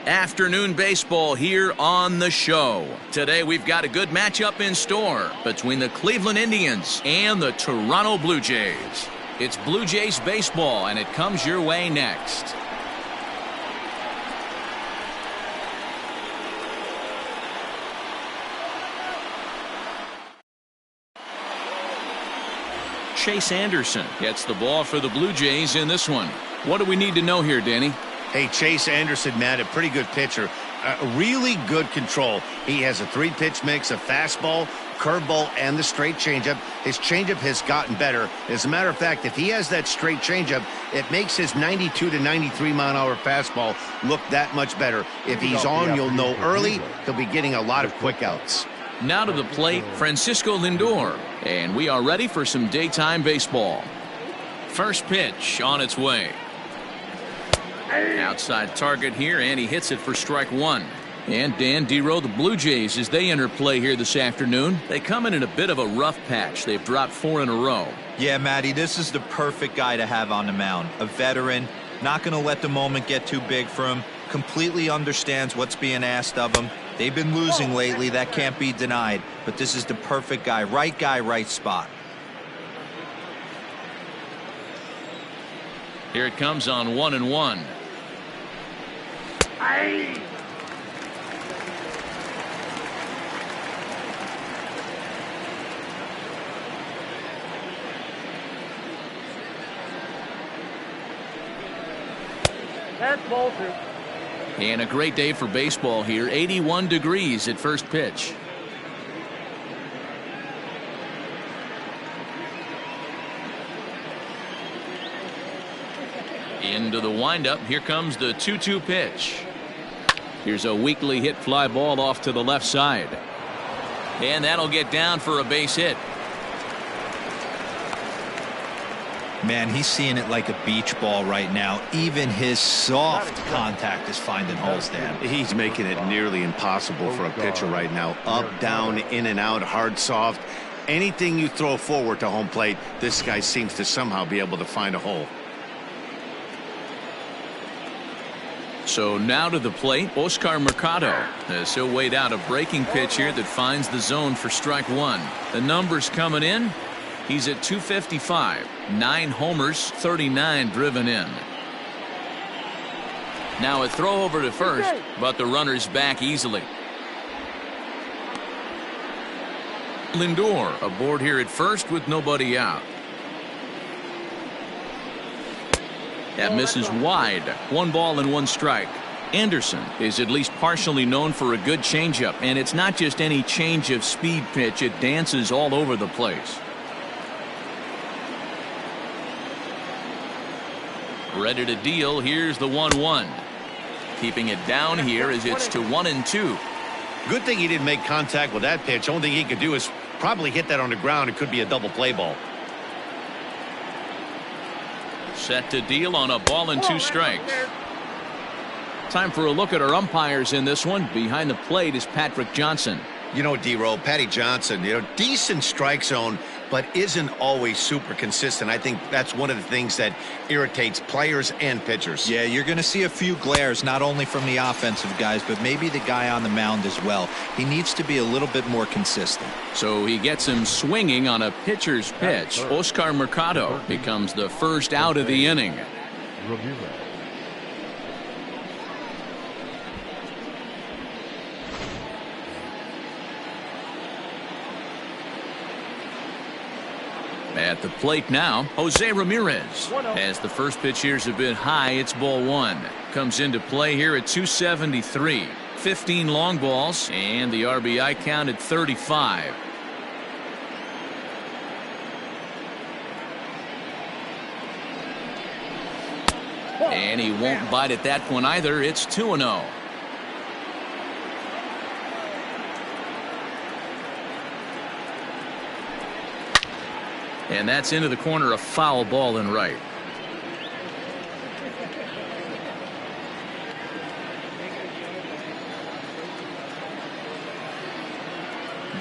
Afternoon baseball here on the show. Today we've got a good matchup in store between the Cleveland Indians and the Toronto Blue Jays. It's Blue Jays baseball, and it comes your way next. Chase Anderson gets the ball for the Blue Jays in this one. What do we need to know here, Danny? Hey, Chase Anderson, man, a pretty good pitcher. Really good control. He has a 3-pitch mix of fastball, curveball, and the straight changeup. His changeup has gotten better. As a matter of fact, if he has that straight changeup, it makes his 92 to 93 mile an hour fastball look that much better. If he's on, you'll know early. He'll be getting a lot of quick outs. Now to the plate, Francisco Lindor. And we are ready for some daytime baseball. First pitch on its way. Outside target here, and he hits it for strike one. And Dan Dero, the Blue Jays, as they enter play here this afternoon, they come in a bit of a rough patch. They've dropped 4 in a row. Yeah, Matty, this is the perfect guy to have on the mound. A veteran, not going to let the moment get too big for him, completely understands what's being asked of him. They've been losing lately, that can't be denied, but this is the perfect guy, right spot. Here it comes on 1-1. That's ball 2. And a great day for baseball here. 81 degrees at first pitch. Into the windup. Here comes the 2-2 pitch. Here's a weakly hit fly ball off to the left side. And that'll get down for a base hit. Man, he's seeing it like a beach ball right now. Even his soft contact is finding holes, Dan. He's making it nearly impossible for a pitcher right now. Up, down, in and out, hard, soft. Anything you throw forward to home plate, this guy seems to somehow be able to find a hole. So now to the plate, Oscar Mercado, as he'll wait out a breaking pitch here that finds the zone for strike one. The numbers coming in. He's at 255, 9 homers, 39 driven in. Now a throw over to first, but the runner's back easily. Lindor aboard here at first with nobody out. That misses wide. 1 ball and 1 strike. Anderson is at least partially known for a good changeup, and it's not just any change of speed pitch. It dances all over the place. Ready to deal. Here's the 1-1. Keeping it down here as it's to 1-2. Good thing he didn't make contact with that pitch. Only thing he could do is probably hit that on the ground. It could be a double play ball. Set to deal on a ball and 2 strikes. Time for a look at our umpires in this one. Behind the plate is Patrick Jansen. You know, D-Roll, Patty Johnson, decent strike zone, but isn't always super consistent. I think that's one of the things that irritates players and pitchers. Yeah, you're going to see a few glares, not only from the offensive guys, but maybe the guy on the mound as well. He needs to be a little bit more consistent. So he gets him swinging on a pitcher's pitch. Oscar Mercado becomes the first out of the inning. At the plate now, Jose Ramirez. As the first pitch here's a bit high, it's ball 1. Comes into play here at 273. 15 long balls, and the RBI count at 35. And he won't bite at that one either. It's 2-0. And that's into the corner, a foul ball and right.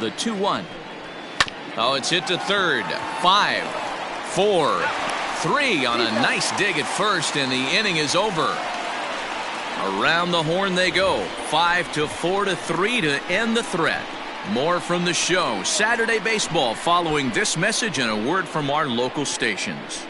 The 2-1. Oh, it's hit to third. 5, 4, 3 on a nice dig at first, and the inning is over. Around the horn they go. 5-4 to 3 to end the threat. More from the show. Saturday Baseball following this message and a word from our local stations.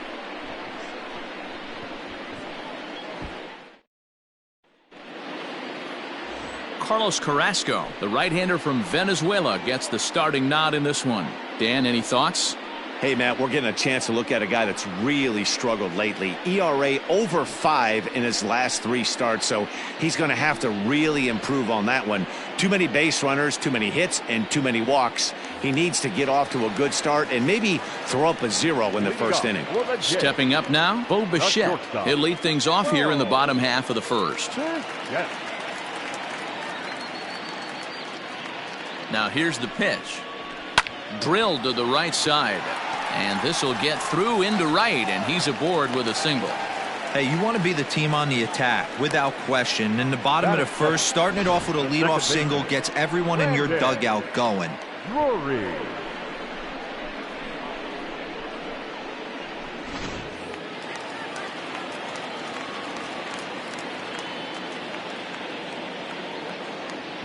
Carlos Carrasco, the right-hander from Venezuela, gets the starting nod in this one. Dan, any thoughts? Hey, Matt, we're getting a chance to look at a guy that's really struggled lately. ERA over 5 in his last 3 starts, so he's going to have to really improve on that one. Too many base runners, too many hits, and too many walks. He needs to get off to a good start and maybe throw up a 0 in the first inning. Stepping up now, Bo Bichette. He'll lead things off here in the bottom half of the first. Now here's the pitch. Drilled to the right side. And this will get through into right, and he's aboard with a single. Hey, you want to be the team on the attack, without question. In the bottom of the first, starting it off with a leadoff single gets everyone in your dugout going. Drury.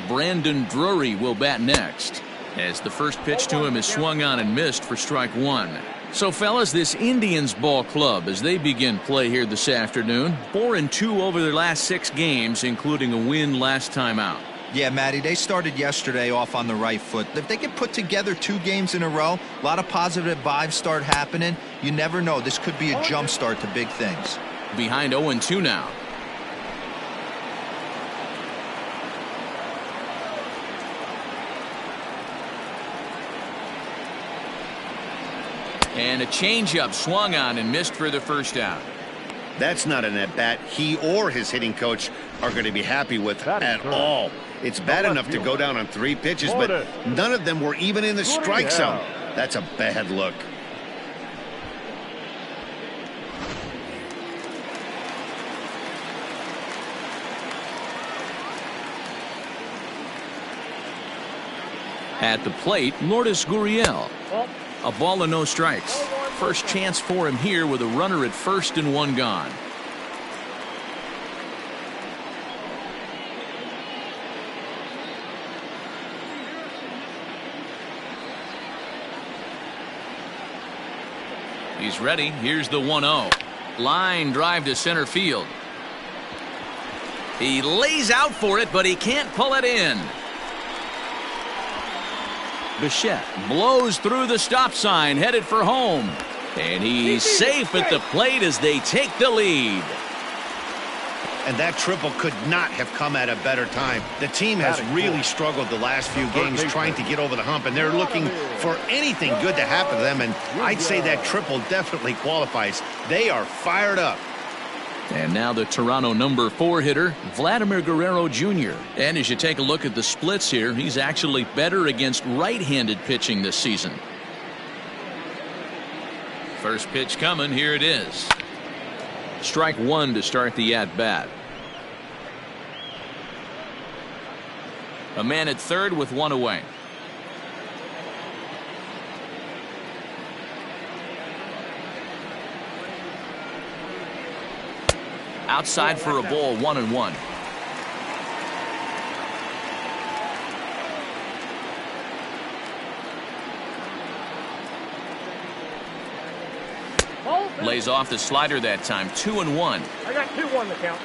Brandon Drury will bat next, as the first pitch to him is swung on and missed for strike 1. So, fellas, this Indians ball club, as they begin play here this afternoon, 4-2 over their last 6 games, including a win last time out. Yeah, Matty, they started yesterday off on the right foot. If they can put together 2 games in a row, a lot of positive vibes start happening. You never know. This could be a jump start to big things. Behind 0-2 now. And a changeup swung on and missed for the first out. That's not an at-bat he or his hitting coach are going to be happy with at all. It's bad enough to go down on 3 pitches, but none of them were even in the strike zone. That's a bad look. At the plate, Lourdes Gurriel. A ball and no strikes. First chance for him here with a runner at first and 1 gone. He's ready. Here's the 1-0. Line drive to center field. He lays out for it, but he can't pull it in. Bichette blows through the stop sign, headed for home. And he's safe at the plate as they take the lead. And that triple could not have come at a better time. The team has really struggled the last few games trying to get over the hump, and they're looking for anything good to happen to them, and I'd say that triple definitely qualifies. They are fired up. And now the Toronto number 4 hitter, Vladimir Guerrero Jr. And as you take a look at the splits here, he's actually better against right-handed pitching this season. First pitch coming. Here it is. Strike 1 to start the at-bat. A man at third with 1 away. Outside for a ball, 1-1. Lays off the slider that time, 2-1. I got 2-1 the count.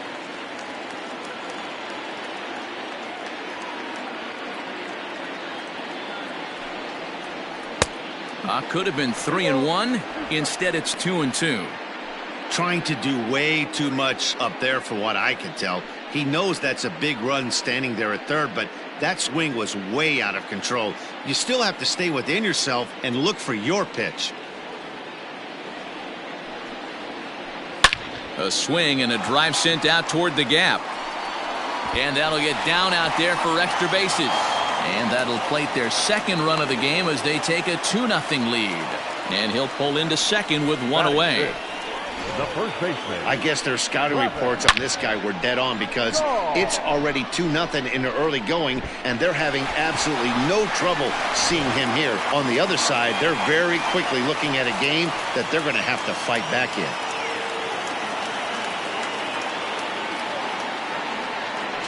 Could have been 3-1. Instead, it's 2-2. Trying to do way too much up there for what I can tell. He knows that's a big run standing there at third, but that swing was way out of control. You still have to stay within yourself and look for your pitch. A swing and a drive sent out toward the gap. And that'll get down out there for extra bases. And that'll plate their second run of the game as they take a 2-0 lead. And he'll pull into second with 1 away. The first baseman. I guess their scouting reports on this guy were dead on, because it's already 2-0 in the early going, and they're having absolutely no trouble seeing him here. On the other side, they're very quickly looking at a game that they're going to have to fight back in.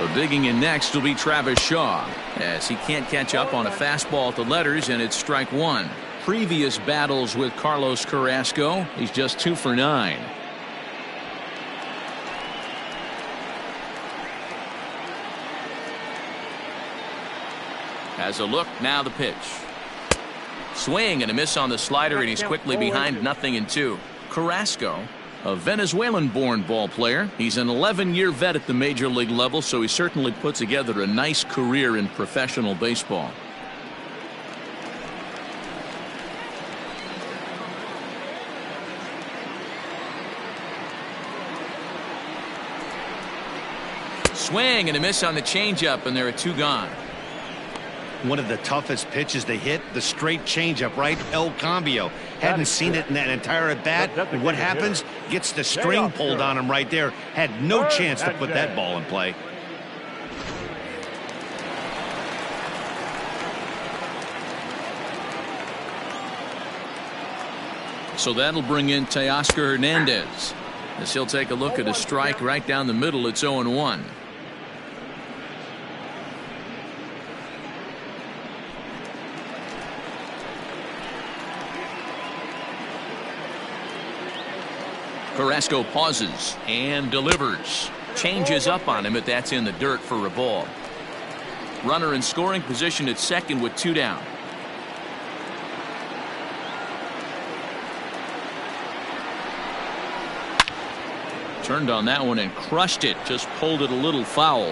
So digging in next will be Travis Shaw, as he can't catch up on a fastball at the letters, and it's strike one. Previous battles with Carlos Carrasco, he's just 2 for 9. Has a look, now the pitch. Swing and a miss on the slider, and he's quickly behind 0-2. Carrasco, a Venezuelan-born ball player. He's an 11-year vet at the major league level, so he certainly put together a nice career in professional baseball. Swing and a miss on the changeup, and there are 2 gone. One of the toughest pitches to hit, the straight changeup, right? El Cambio. Hadn't seen it in that entire at bat. And what happens? Gets the string pulled on him right there. Had no chance to put that ball in play. So that'll bring in Teoscar Hernandez, as he'll take a look at a strike right down the middle. It's 0-1. Carrasco pauses and delivers. Changes up on him, but that's in the dirt for a ball. Runner in scoring position at second with 2 down. Turned on that one and crushed it. Just pulled it a little foul.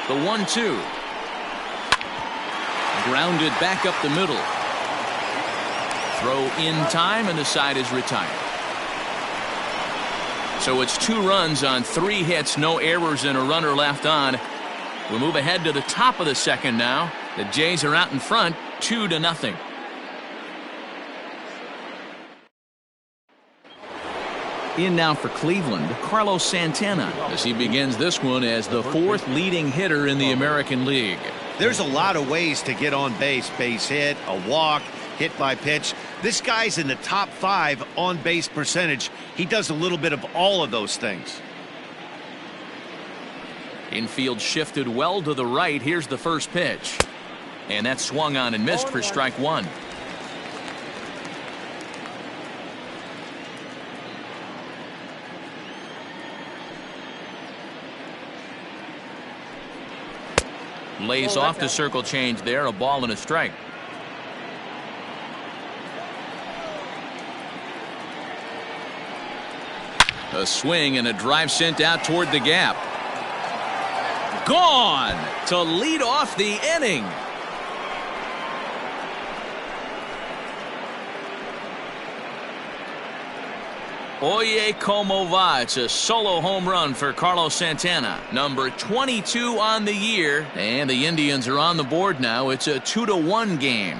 The 1-2. Grounded back up the middle. Throw in time, and the side is retired. So it's 2 runs on 3 hits, no errors, and a runner left on. We'll move ahead to the top of the second now. The Jays are out in front, 2-0. In now for Cleveland, Carlos Santana, as he begins this one as the 4th leading hitter in the American League. There's a lot of ways to get on base. Base hit, a walk, hit by pitch. This guy's in the top 5 on base percentage. He does a little bit of all of those things. Infield shifted well to the right. Here's the first pitch. And that swung on and missed for strike 1. Lays off the circle change there. A ball and a strike. A swing and a drive sent out toward the gap. Gone to lead off the inning. Oye como va. It's a solo home run for Carlos Santana, number 22 on the year, and the Indians are on the board now. It's a 2-1 game.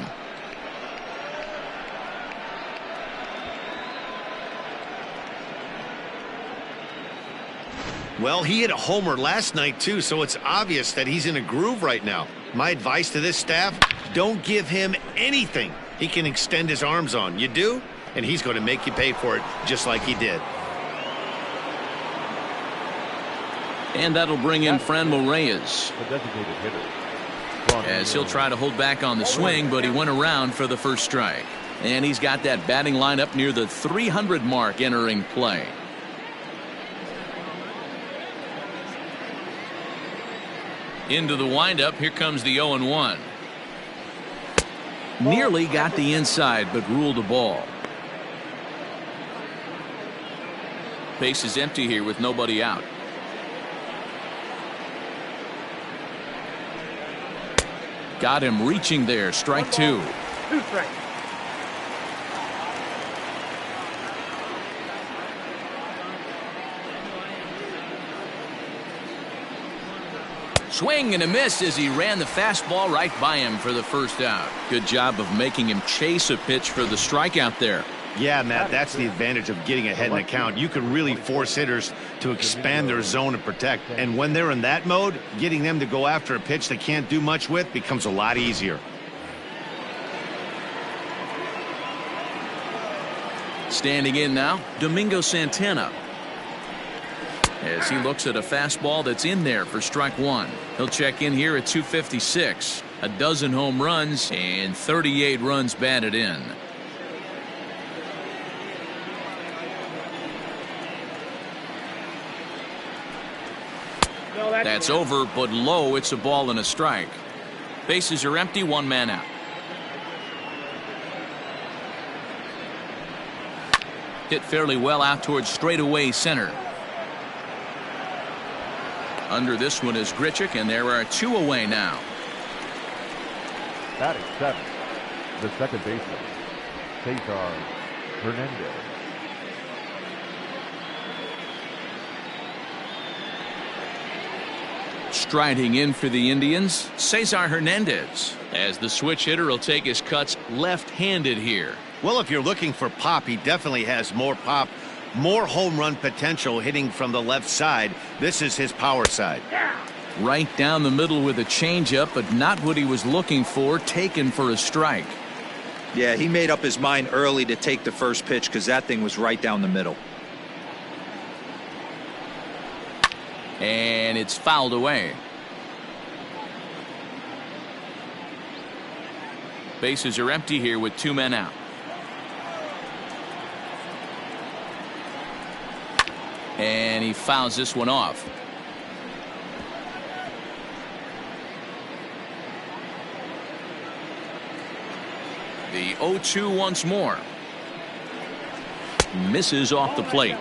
Well, he hit a homer last night too, so it's obvious that he's in a groove right now. My advice to this staff: don't give him anything he can extend his arms on. You do, and he's going to make you pay for it, just like he did. And that'll bring in Frankie Reyes, The designated hitter. as he'll try to hold back on the swing, but he went around for the first strike. And he's got that batting lineup near the 300 mark entering play. Into the windup. Here comes the 0-1. Nearly got the inside, but ruled a ball. Base is empty here with nobody out. Got him reaching there. Strike 2. 2 strikes. Swing and a miss as he ran the fastball right by him for the first out. Good job of making him chase a pitch for the strikeout there. Yeah, Matt, that's the advantage of getting ahead in the count. You can really force hitters to expand their zone and protect. And when they're in that mode, getting them to go after a pitch they can't do much with becomes a lot easier. Standing in now, Domingo Santana. As he looks at a fastball that's in there for strike one. He'll check in here at 256. A dozen home runs and 38 runs batted in. That's over, but low. It's a ball and a strike. Bases are empty, one man out. Hit fairly well out towards straightaway center. Under this one is Grichik, and there are two away now. Batting seventh, the second baseman, Cesar Hernandez. Striding in for the Indians, Cesar Hernandez, as the switch hitter will take his cuts left-handed here. Well, if you're looking for pop, he definitely has more pop, more home run potential hitting from the left side. This is his power side. Right down the middle with a changeup, but not what he was looking for, taken for a strike. Yeah, he made up his mind early to take the first pitch because that thing was right down the middle. And it's fouled away. Bases are empty here with two men out. And he fouls this one off. The 0-2 once more. Misses off the plate.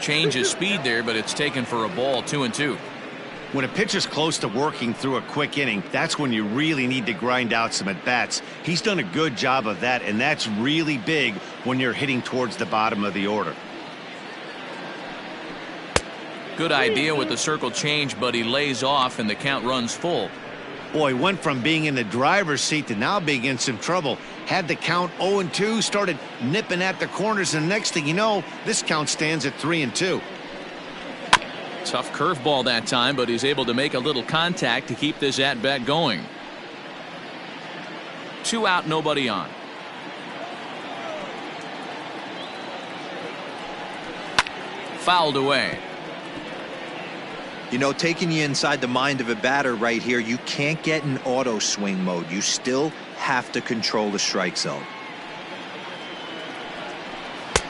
Change of speed there, but it's taken for a ball. 2-2. When a pitcher's close to working through a quick inning, that's when you really need to grind out some at-bats. He's done a good job of that, and that's really big when you're hitting towards the bottom of the order. Good idea with the circle change, but he lays off and the count runs full. Boy, went from being in the driver's seat to now being in some trouble. Had the count 0-2, started nipping at the corners, and the next thing you know, this count stands at 3-2. Tough curveball that time, but he's able to make a little contact to keep this at-bat going. 2 out, nobody on. Fouled away. You know, taking you inside the mind of a batter right here, you can't get in auto swing mode. You still have to control the strike zone.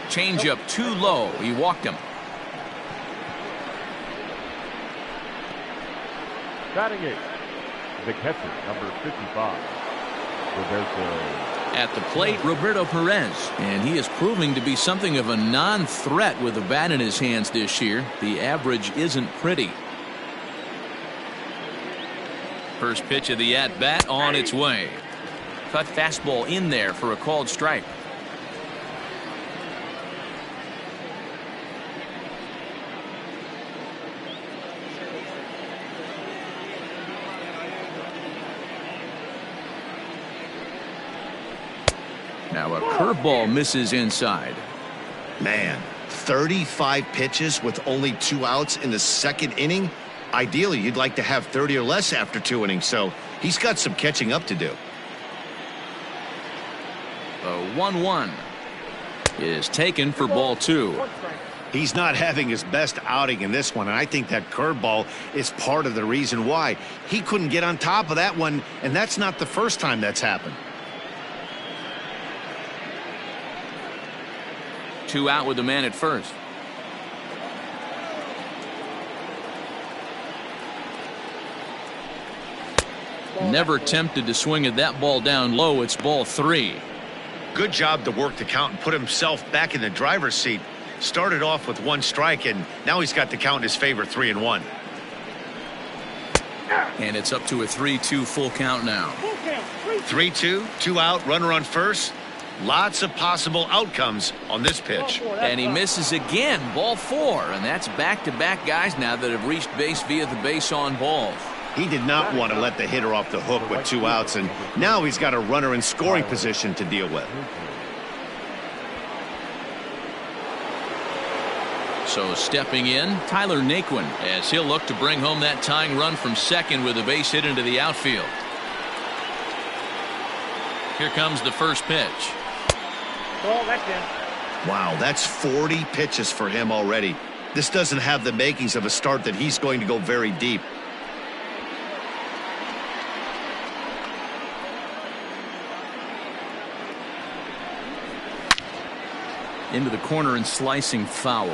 Changeup too low. He walked him. Batting eighth, the catcher, number 55, Roberto. At the plate, Roberto Perez, and he is proving to be something of a non-threat with a bat in his hands this year. The average isn't pretty. First pitch of the at-bat on its way. Cut fastball in there for a called strike. Now a curveball misses inside. Man, 35 pitches with only 2 outs in the second inning. Ideally, you'd like to have 30 or less after 2 innings, so he's got some catching up to do. The 1-1 is taken for ball 2. He's not having his best outing in this one, and I think that curveball is part of the reason why. He couldn't get on top of that one, and that's not the first time that's happened. 2 out with the man at first. Never tempted to swing at that ball down low. It's ball 3. Good job to work the count and put himself back in the driver's seat. Started off with 1 strike, and now he's got the count in his favor, 3-1. And it's up to a 3-2 full count now. 3-2, 2 out, runner on first. Lots of possible outcomes on this pitch. And he misses again, ball 4, and that's back-to-back guys now that have reached base via the base on ball. He did not want to let the hitter off the hook with 2 outs, and now he's got a runner in scoring position to deal with. So stepping in, Tyler Naquin, as he'll look to bring home that tying run from second with a base hit into the outfield. Here comes the first pitch. Wow, that's 40 pitches for him already. This doesn't have the makings of a start that he's going to go very deep. Into the corner and slicing foul.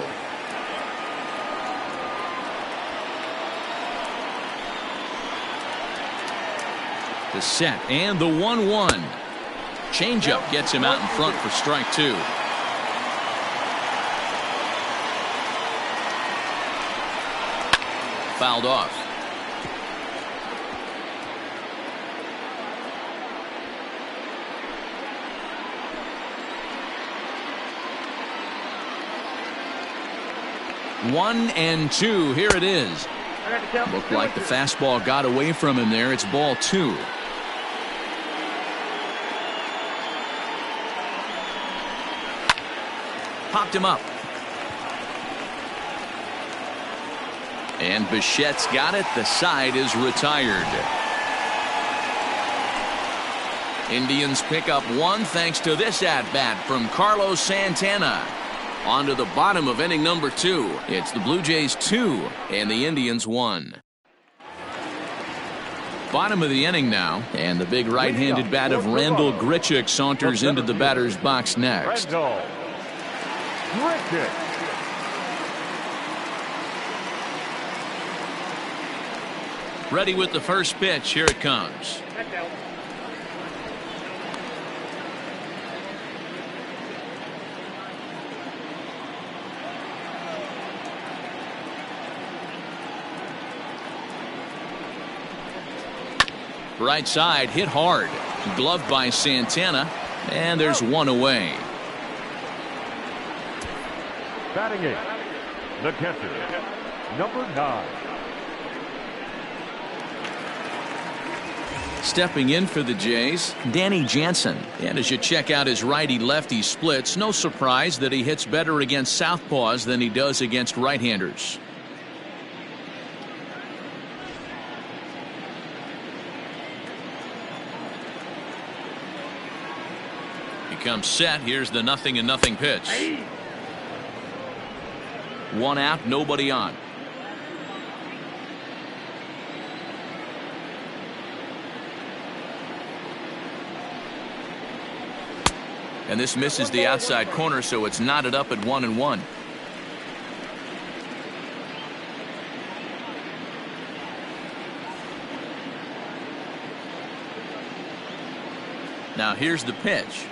The set and the 1-1. Changeup gets him out in front for strike 2. Fouled off. One and two. Here it is. Looked like the fastball got away from him there. It's ball 2. Popped him up. And Bichette's got it. The side is retired. Indians pick up 1 thanks to this at-bat from Carlos Santana. On to the bottom of inning number 2. It's the Blue Jays 2 and the Indians 1. Bottom of the inning now, and the big right-handed bat of Randall Grichik saunters into the batter's box next. Randall Grichik. Ready with the first pitch. Here it comes. Right side hit hard. Gloved by Santana. And there's 1 away. Batting it, the catcher, number 9. Stepping in for the Jays, Danny Jansen. And as you check out his righty-lefty splits, no surprise that he hits better against southpaws than he does against right-handers. He comes set. Here's the 0-0 pitch. 1 out, nobody on. And this misses the outside corner, so it's knotted up at 1-1. Now here's the pitch.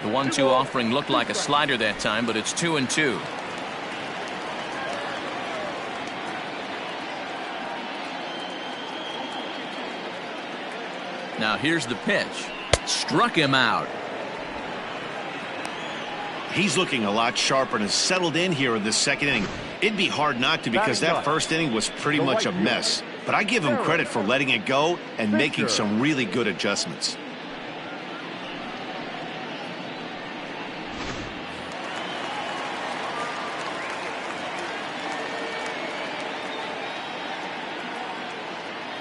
The 1-2 offering looked like a slider that time, but it's 2-2. Now here's the pitch. Struck him out. He's looking a lot sharper and has settled in here in this second inning. It'd be hard not to, because that first inning was pretty much a mess. But I give him credit for letting it go and making some really good adjustments.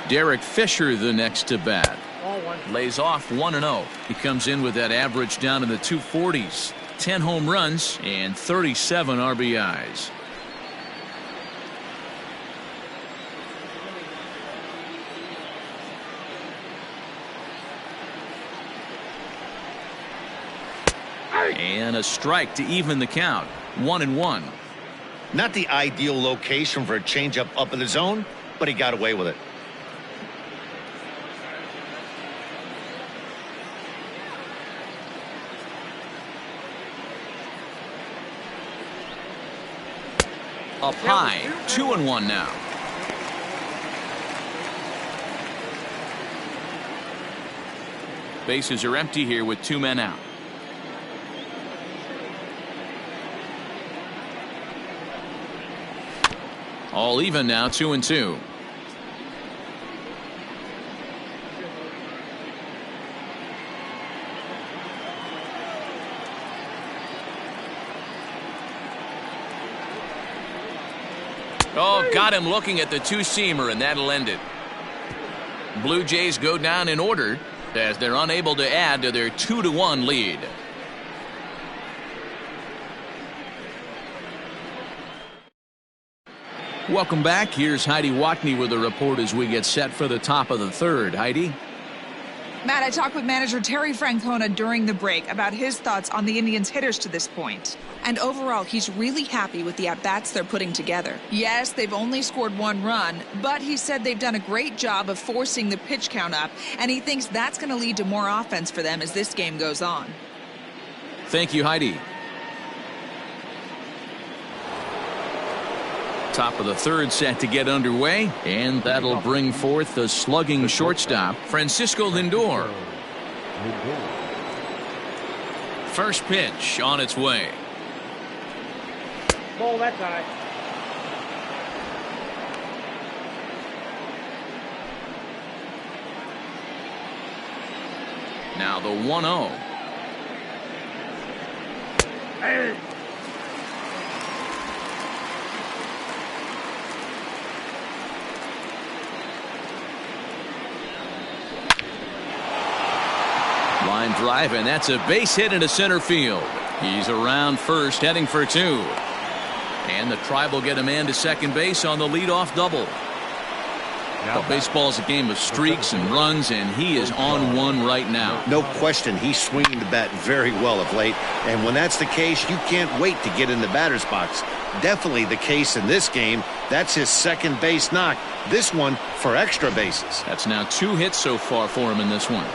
Derrick Fisher the next to bat. Lays off 1-0. He comes in with that average down in the 240s. 10 home runs and 37 RBIs. And a strike to even the count. 1-1. Not the ideal location for a changeup up in the zone, but he got away with it. Up high, 2-1 now. Bases are empty here with 2 men out. All even now, 2-2. Oh, got him looking at the two-seamer, and that'll end it. Blue Jays go down in order as they're unable to add to their 2-1 lead. Welcome back. Here's Heidi Watney with a report as we get set for the top of the third. Heidi? Matt, I talked with manager Terry Francona during the break about his thoughts on the Indians' hitters to this point. And overall, he's really happy with the at-bats they're putting together. Yes, they've only scored 1 run, but he said they've done a great job of forcing the pitch count up, and he thinks that's going to lead to more offense for them as this game goes on. Thank you, Heidi. Top of the third set to get underway, and that'll bring forth the slugging shortstop, Francisco Lindor. First pitch on its way. Ball that side. Now the 1-0. Hey. Line drive, and that's a base hit into center field. He's around first, heading for 2. And the Tribe will get a man to second base on the leadoff double. Well, baseball's a game of streaks and runs, and he is on one right now. No question, he's swinging the bat very well of late. And when that's the case, you can't wait to get in the batter's box. Definitely the case in this game. That's his second base knock. This one for extra bases. That's now 2 hits so far for him in this one.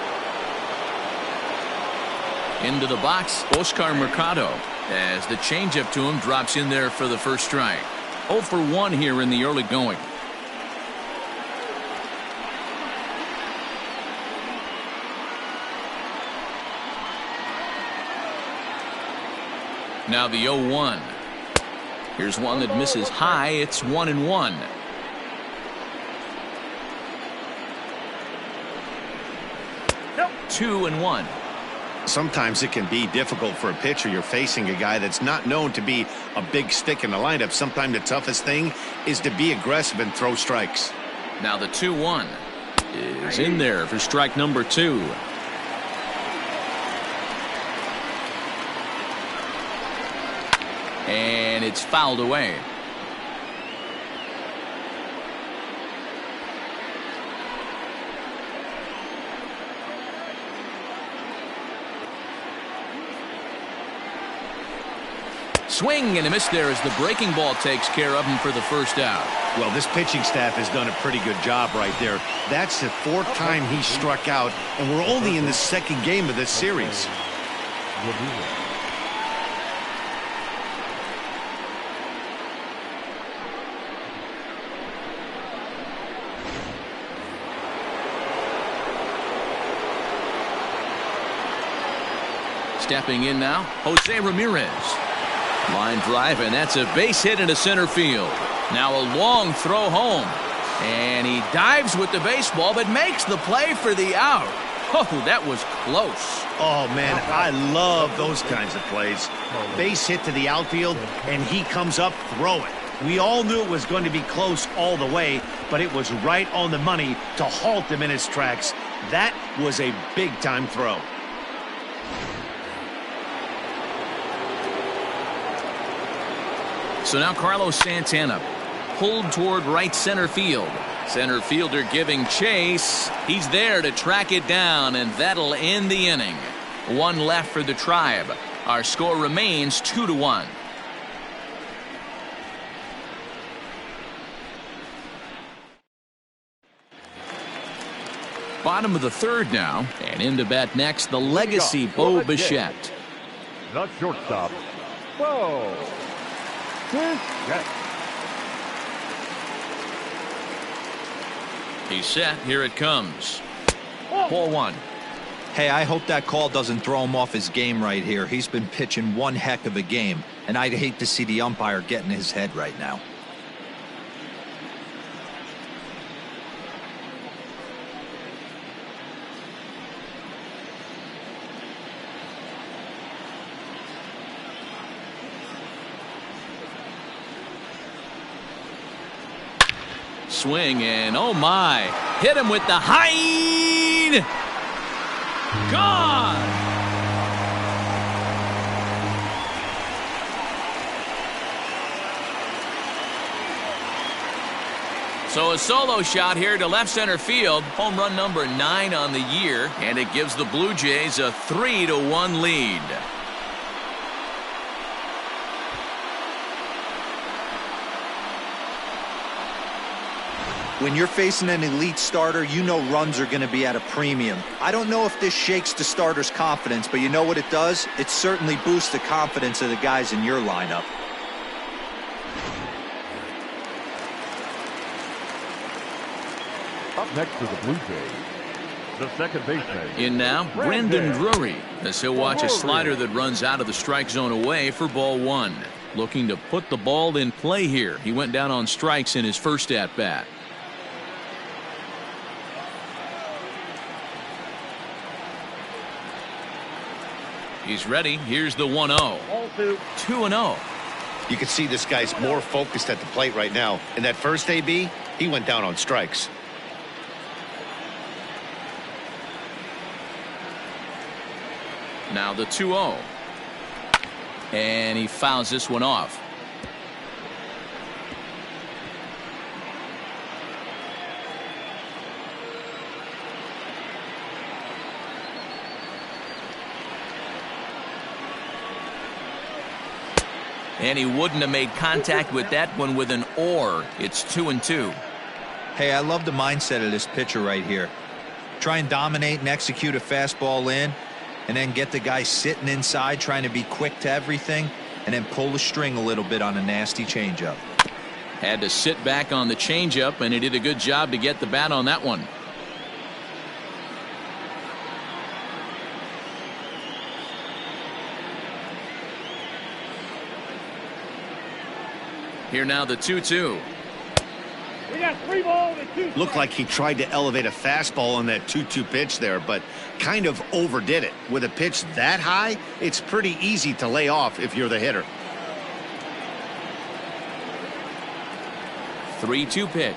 Into the box, Oscar Mercado, as the changeup to him drops in there for the first strike. 0 for 1 here in the early going. Now the 0-1. Here's one that misses high. It's 1-1. Nope. 2-1. Sometimes it can be difficult for a pitcher. You're facing a guy that's not known to be a big stick in the lineup. Sometimes the toughest thing is to be aggressive and throw strikes. Now the 2-1 is in there for strike number 2. And it's fouled away. Swing and a miss there as the breaking ball takes care of him for the first out. Well, this pitching staff has done a pretty good job right there. That's the 4th time he struck out, and we're only in the 2nd game of this series. Stepping in now, Jose Ramirez. Line drive, and that's a base hit into center field. Now a long throw home. And he dives with the baseball, but makes the play for the out. Oh, that was close. Oh, man, I love those kinds of plays. Base hit to the outfield, and he comes up throwing. We all knew it was going to be close all the way, but it was right on the money to halt him in his tracks. That was a big-time throw. So now Carlos Santana pulled toward right center field. Center fielder giving chase. He's there to track it down, and that'll end the inning. 1 left for the Tribe. Our score remains 2-1. Bottom of the third now, and into bat next, the legacy Bo Bichette. The shortstop, Bo Bichette. He's set. Here it comes. Ball 1. Hey, I hope that call doesn't throw him off his game right here. He's been pitching one heck of a game, and I'd hate to see the umpire get in his head right now. Swing and oh my, hit him with the high. Gone. So a solo shot here to left center field, home run number 9 on the year, and it gives the Blue Jays a 3-1 lead. When you're facing an elite starter, you know runs are going to be at a premium. I don't know if this shakes the starter's confidence, but you know what it does? It certainly boosts the confidence of the guys in your lineup. Up next to the Blue Jays, the second baseman. In now, Randall Drury, as he'll watch a slider that runs out of the strike zone away for ball 1. Looking to put the ball in play here. He went down on strikes in his first at-bat. He's ready. Here's the 1-0. 2-0. You can see this guy's more focused at the plate right now. In that first AB, he went down on strikes. Now the 2-0. And he fouls this one off. And he wouldn't have made contact with that one with an or. It's 2-2. Hey, I love the mindset of this pitcher right here. Try and dominate and execute a fastball in, and then get the guy sitting inside trying to be quick to everything, and then pull the string a little bit on a nasty changeup. Had to sit back on the changeup, and he did a good job to get the bat on that one. Here now the 2-2. We got 3 balls and 2 strikes. Looked like he tried to elevate a fastball on that 2-2 pitch there, but kind of overdid it. With a pitch that high, it's pretty easy to lay off if you're the hitter. 3-2 pitch.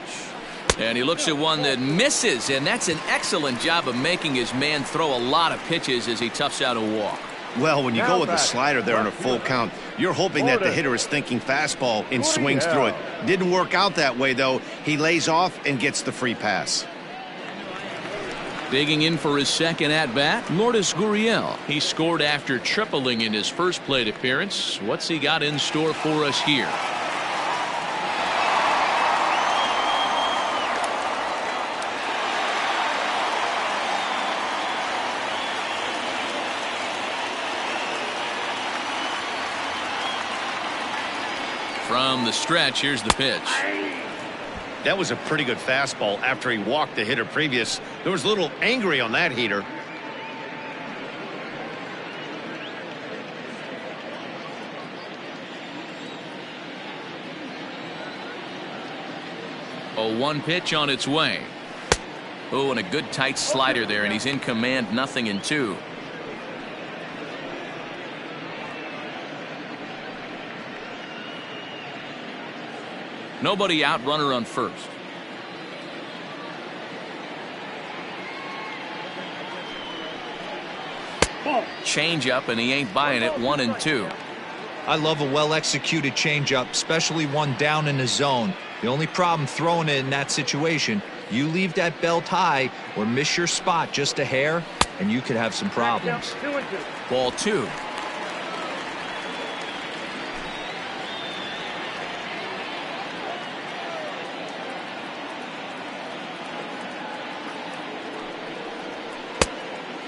And he looks at one that misses, and that's an excellent job of making his man throw a lot of pitches as he toughs out a walk. Well, when you go with the slider there on a full count, you're hoping that the hitter is thinking fastball and swings through it. Didn't work out that way, though. He lays off and gets the free pass. Digging in for his second at-bat, Lourdes Gurriel. He scored after tripling in his first plate appearance. What's he got in store for us here? From the stretch, here's the pitch. That was a pretty good fastball after he walked the hitter previous. There was a little angry on that heater. A 1 pitch on its way. Oh, and a good tight slider there, and he's in command, 0-2. Nobody out, runner on first. Change up, and he ain't buying it. 1-2. I love a well-executed changeup, especially one down in the zone. The only problem throwing it in that situation, you leave that belt high or miss your spot just a hair, and you could have some problems. 2-2. Ball 2.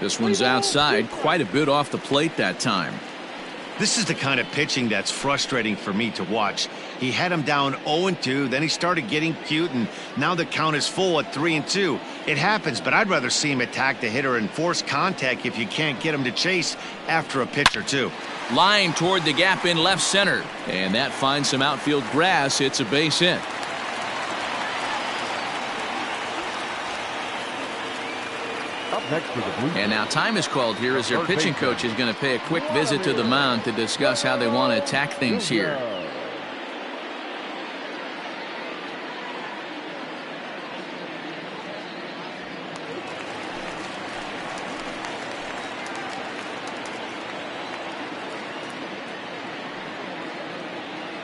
This one's outside, quite a bit off the plate that time. This is the kind of pitching that's frustrating for me to watch. He had him down 0-2, then he started getting cute, and now the count is full at 3-2. It happens, but I'd rather see him attack the hitter and force contact if you can't get him to chase after a pitch or two. Line toward the gap in left center, and that finds some outfield grass. It's a base hit. And now time is called here as their pitching coach is going to pay a quick visit to the mound to discuss how they want to attack things here.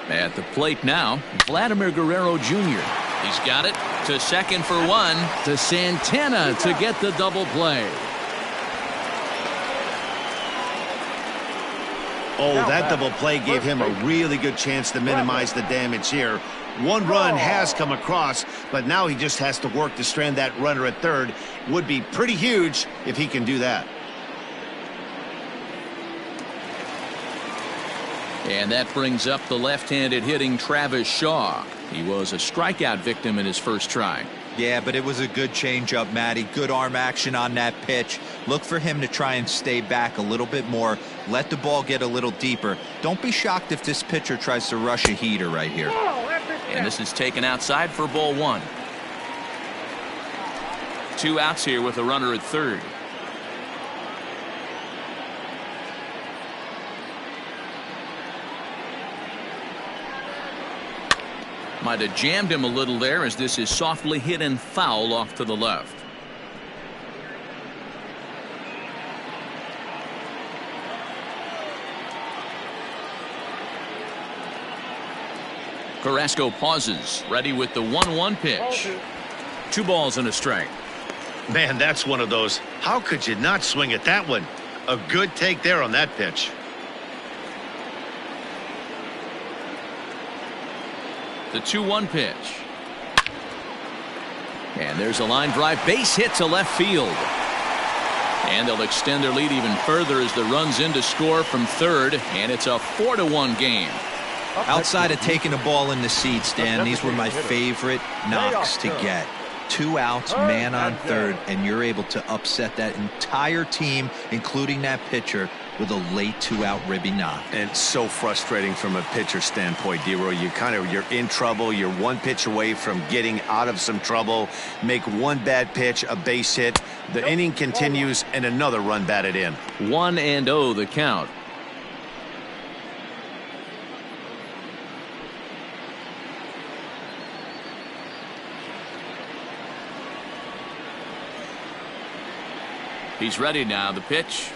At the plate now, Vladimir Guerrero Jr. He's got it to second for one, to Santana to get the double play. Oh, that double play gave him a really good chance to minimize the damage here. One run has come across, but now he just has to work to strand that runner at third. Would be pretty huge if he can do that. And that brings up the left-handed hitting Travis Shaw. He was a strikeout victim in his first try. Yeah, but it was a good changeup, Matty. Good arm action on that pitch. Look for him to try and stay back a little bit more. Let the ball get a little deeper. Don't be shocked if this pitcher tries to rush a heater right here. And this is taken outside for ball one. 2 outs here with a runner at third. Might have jammed him a little there as this is softly hit and foul off to the left. Carrasco pauses, ready with the 1-1 pitch. 2 balls and a strike. Man, that's one of those. How could you not swing at that one? A good take there on that pitch. The 2-1 pitch. And there's a line drive base hit to left field. And they'll extend their lead even further as the run's in to score from third, and it's a 4-1 game. Outside of taking the ball in the seats, Dan, these were my favorite knocks to get. 2 outs, man on third, and you're able to upset that entire team, including that pitcher, with a late 2-out ribby knock. And so frustrating from a pitcher standpoint, D-Roy. You're in trouble. You're 1 pitch away from getting out of some trouble. Make 1 bad pitch, a base hit. The inning continues, and another run batted in. 1-0 the count. He's ready now. The pitch.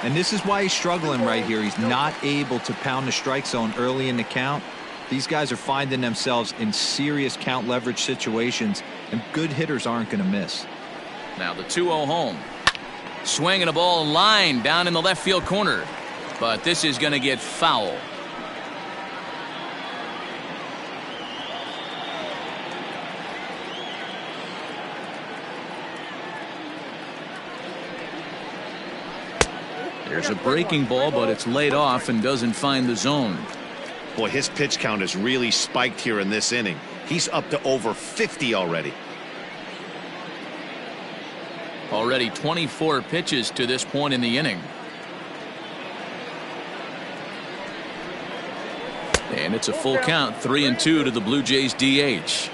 And this is why he's struggling right here. He's not able to pound the strike zone early in the count. These guys are finding themselves in serious count leverage situations, and good hitters aren't going to miss. Now the 2-0 home. Swinging a ball line down in the left field corner. But this is going to get foul. There's a breaking ball, but it's laid off and doesn't find the zone. Boy, his pitch count has really spiked here in this inning. He's up to over 50 already. Already 24 pitches to this point in the inning. And it's a full count, 3-2 to the Blue Jays DH.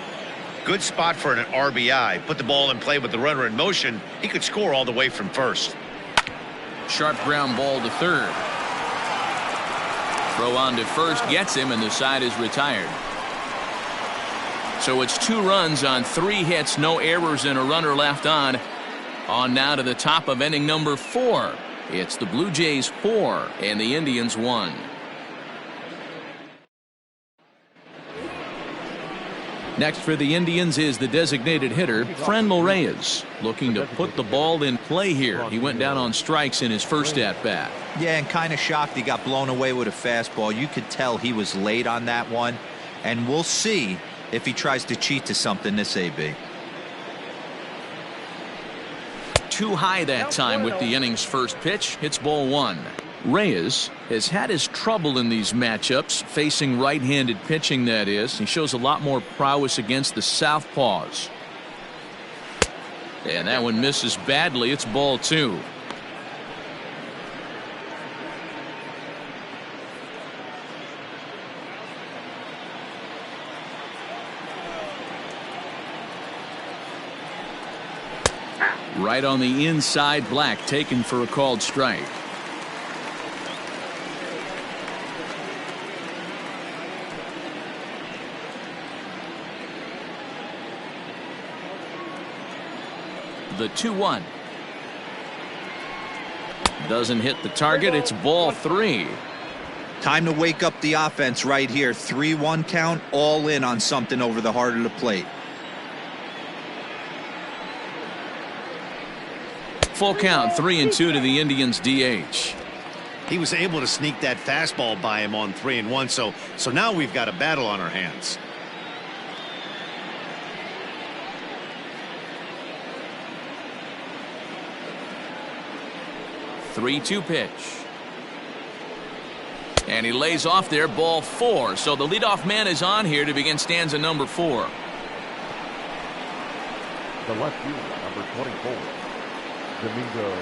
Good spot for an RBI. Put the ball in play with the runner in motion. He could score all the way from first. Sharp ground ball to third. Throw on to first gets him, and the side is retired. So it's 2 runs on 3 hits, no errors, and a runner left on. On now to the top of inning number 4. It's the Blue Jays 4 and the Indians 1. Next for the Indians is the designated hitter, Randall Reyes, looking to put the ball in play here. He went down on strikes in his first at-bat. Yeah, and kind of shocked he got blown away with a fastball. You could tell he was late on that one, and we'll see if he tries to cheat to something this AB. Too high that time with the inning's first pitch. It's ball 1. Reyes has had his trouble in these matchups, facing right-handed pitching, that is. He shows a lot more prowess against the southpaws. And that one misses badly. It's ball 2. Right on the inside, Black taken for a called strike. The 2-1. Doesn't hit the target. It's ball 3. Time to wake up the offense right here. 3-1 count, all in on something over the heart of the plate. Full count, 3-2 to the Indians DH. He was able to sneak that fastball by him on 3-1, so now we've got a battle on our hands. The 3-2 pitch. And he lays off there, ball 4. So the leadoff man is on here to begin stanza number 4. The left fielder, number 24, Domingo.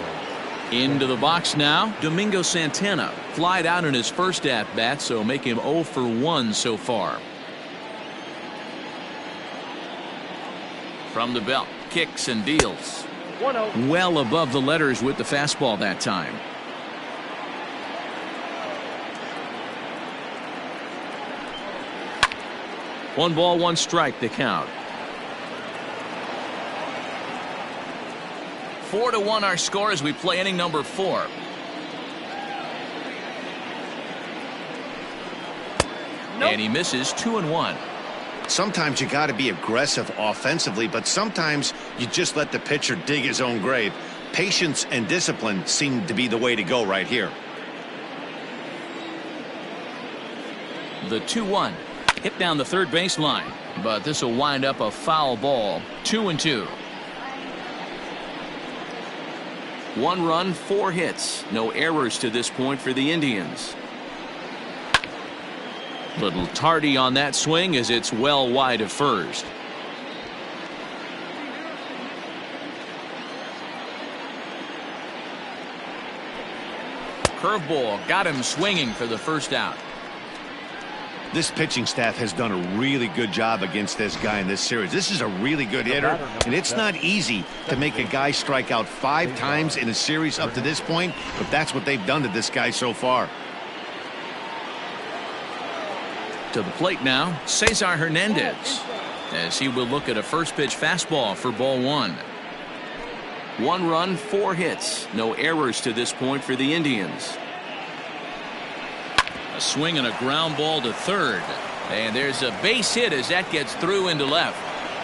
Into the box now, Domingo Santana. Flied out in his first at-bat, so make him 0 for 1 so far. From the belt, kicks and deals. 1-0. Well above the letters with the fastball that time. One ball, one strike, the count. 4-1 our score as we play inning number 4. Nope. And he misses 2-1. Sometimes you got to be aggressive offensively, but sometimes you just let the pitcher dig his own grave. Patience and discipline seem to be the way to go right here. The 2-1 hit down the third baseline, but this will wind up a foul ball. 2-2. 1 run, 4 hits. No errors to this point for the Indians. Little tardy on that swing as it's well wide of first. Curveball got him swinging for the first out. This pitching staff has done a really good job against this guy in this series. This is a really good hitter, and it's not easy to make a guy strike out 5 times in a series up to this point, but that's what they've done to this guy so far. To the plate now, Cesar Hernandez, as he will look at a first pitch fastball for ball 1. 1 run, 4 hits. No errors to this point for the Indians. A swing and a ground ball to third. And there's a base hit as that gets through into left.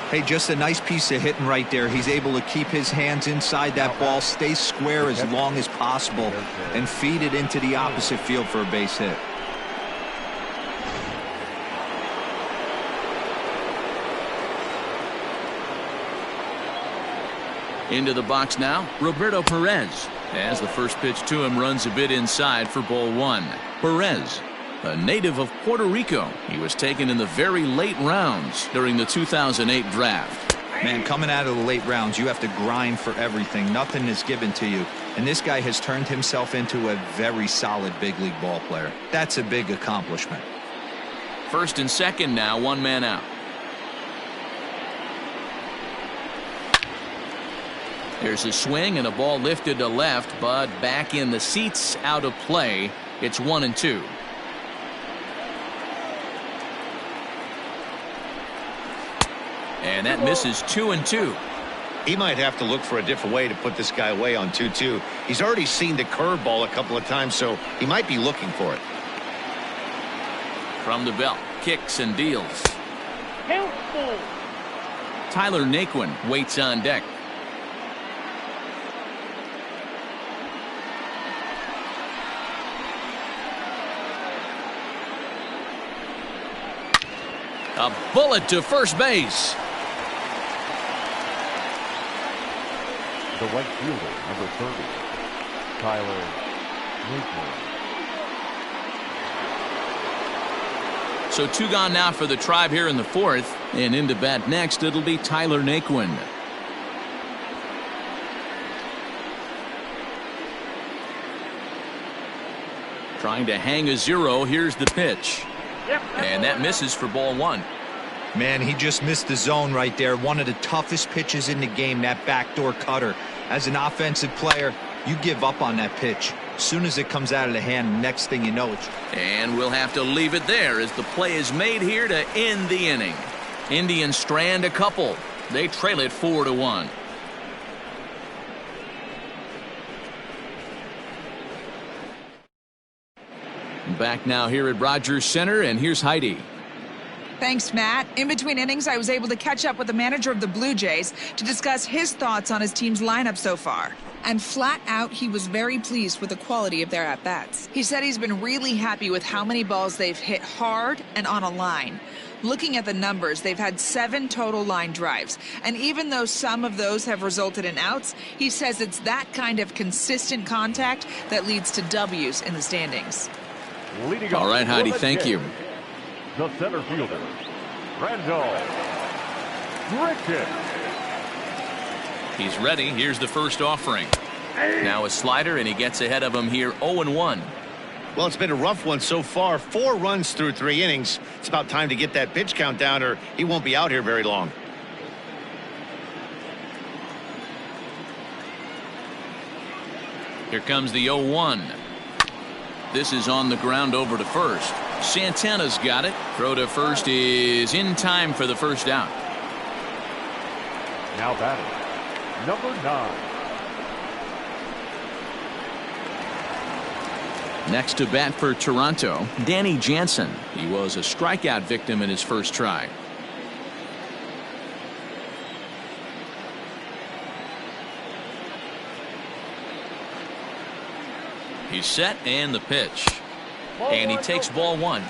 Hey, just a nice piece of hitting right there. He's able to keep his hands inside that ball, stay square as long as possible, and feed it into the opposite field for a base hit. Into the box now, Roberto Perez, as the first pitch to him runs a bit inside for ball 1. Perez, a native of Puerto Rico. He was taken in the very late rounds during the 2008 draft. Man, coming out of the late rounds, you have to grind for everything. Nothing is given to you. And this guy has turned himself into a very solid big league ball player. That's a big accomplishment. First and second now, 1 man out. There's a swing and a ball lifted to left, but back in the seats, out of play. It's 1-2. And that misses 2-2. He might have to look for a different way to put this guy away on 2-2. He's already seen the curveball a couple of times, so he might be looking for it. From the belt, kicks and deals. Count ball. Tyler Naquin waits on deck. A bullet to first base. The right fielder, number 30, Tyler So 2 gone now for the Tribe here in the 4th, and into bat next it'll be Tyler Naquin. Trying to hang a 0. Here's the pitch, and that misses for ball 1. Man, he just missed the zone right there. One of the toughest pitches in the game, that backdoor cutter. As an offensive player, you give up on that pitch. As soon as it comes out of the hand, next thing you know, it's... And we'll have to leave it there as the play is made here to end the inning. Indians strand a couple. They trail it 4-1. Back now here at Rogers Center, and here's Heidi. Thanks, Matt. In between innings, I was able to catch up with the manager of the Blue Jays to discuss his thoughts on his team's lineup so far. And flat out, he was very pleased with the quality of their at-bats. He said he's been really happy with how many balls they've hit hard and on a line. Looking at the numbers, they've had 7 total line drives. And even though some of those have resulted in outs, he says it's that kind of consistent contact that leads to W's in the standings. All right, Heidi, thank you. The center fielder, Randall Grichik. He's ready. Here's the first offering. Now a slider, and he gets ahead of him here 0-1. Well, it's been a rough one so far. 4 runs through 3 innings. It's about time to get that pitch count down, or he won't be out here very long. Here comes the 0-1. This is on the ground over to first. Santana's got it. Throw to first is in time for the first out. Now batting, number 9. Next to bat for Toronto, Danny Jansen. He was a strikeout victim in his first try. He's set, and the pitch. And he takes ball 1.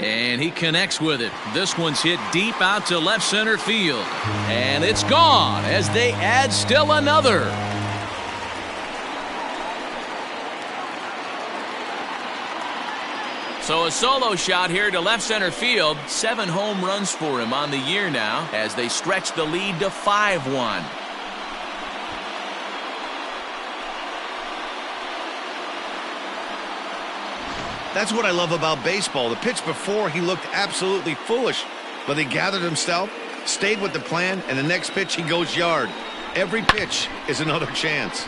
And he connects with it. This one's hit deep out to left center field. And it's gone as they add still another. So a solo shot here to left center field. 7 home runs for him on the year now as they stretch the lead to 5-1. That's what I love about baseball. The pitch before, he looked absolutely foolish, but he gathered himself, stayed with the plan, and the next pitch he goes yard. Every pitch is another chance.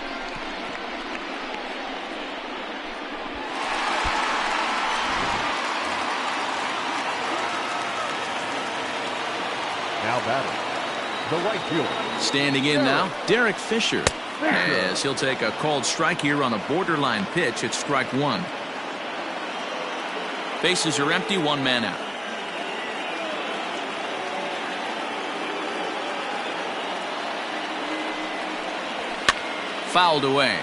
Now batting, the right fielder. Standing in now, Derrick Fisher. As he'll take a called strike here on a borderline pitch at strike 1. Bases are empty, 1 man out. Fouled away.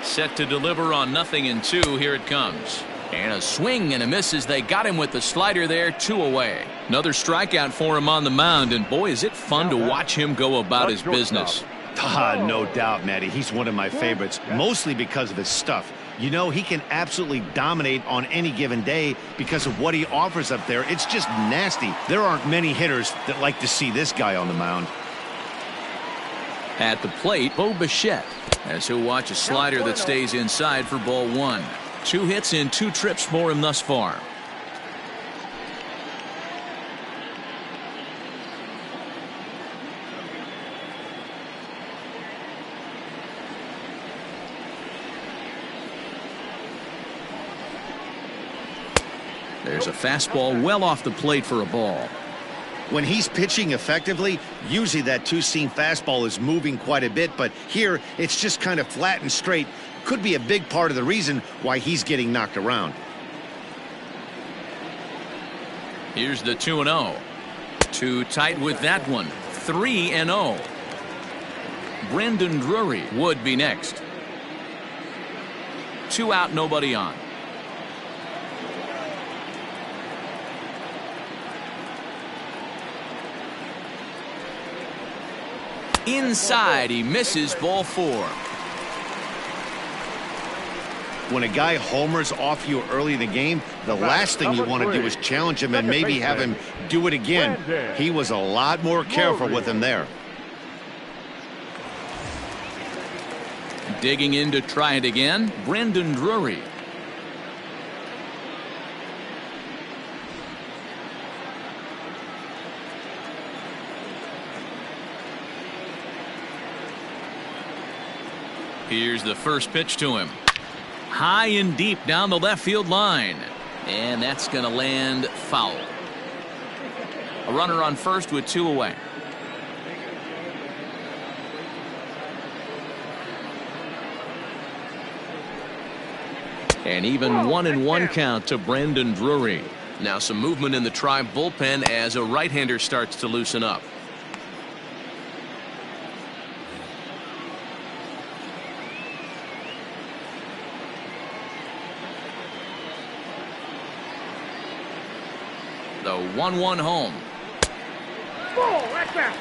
Set to deliver on 0-2. Here it comes. And a swing and a miss as they got him with the slider there. 2 away. Another strikeout for him on the mound, and boy, is it fun to watch him go about his business. No doubt, Matty. He's one of my favorites, mostly because of his stuff. You know, he can absolutely dominate on any given day because of what he offers up there. It's just nasty. There aren't many hitters that like to see this guy on the mound. At the plate, Bo Bichette, as he'll watch a slider that stays inside for ball 1. 2 hits in 2 trips for him thus far. There's a fastball well off the plate for a ball. When he's pitching effectively, usually that 2-seam fastball is moving quite a bit, but here it's just kind of flat and straight. Could be a big part of the reason why he's getting knocked around. Here's the 2-0. Too tight with that one. 3-0. Brandon Drury would be next. 2 out, nobody on. Inside, he misses, ball 4. When a guy homers off you early in the game, the last thing you want to do is challenge him and maybe have him do it again. He was a lot more careful with him there. Digging in to try it again, Brandon Drury. Here's the first pitch to him. High and deep down the left field line. And that's going to land foul. A runner on first with 2 away. And even 1-1 count to Brandon Drury. Now some movement in the Tribe bullpen as a right-hander starts to loosen up. The 1-1 home. Ball, right back.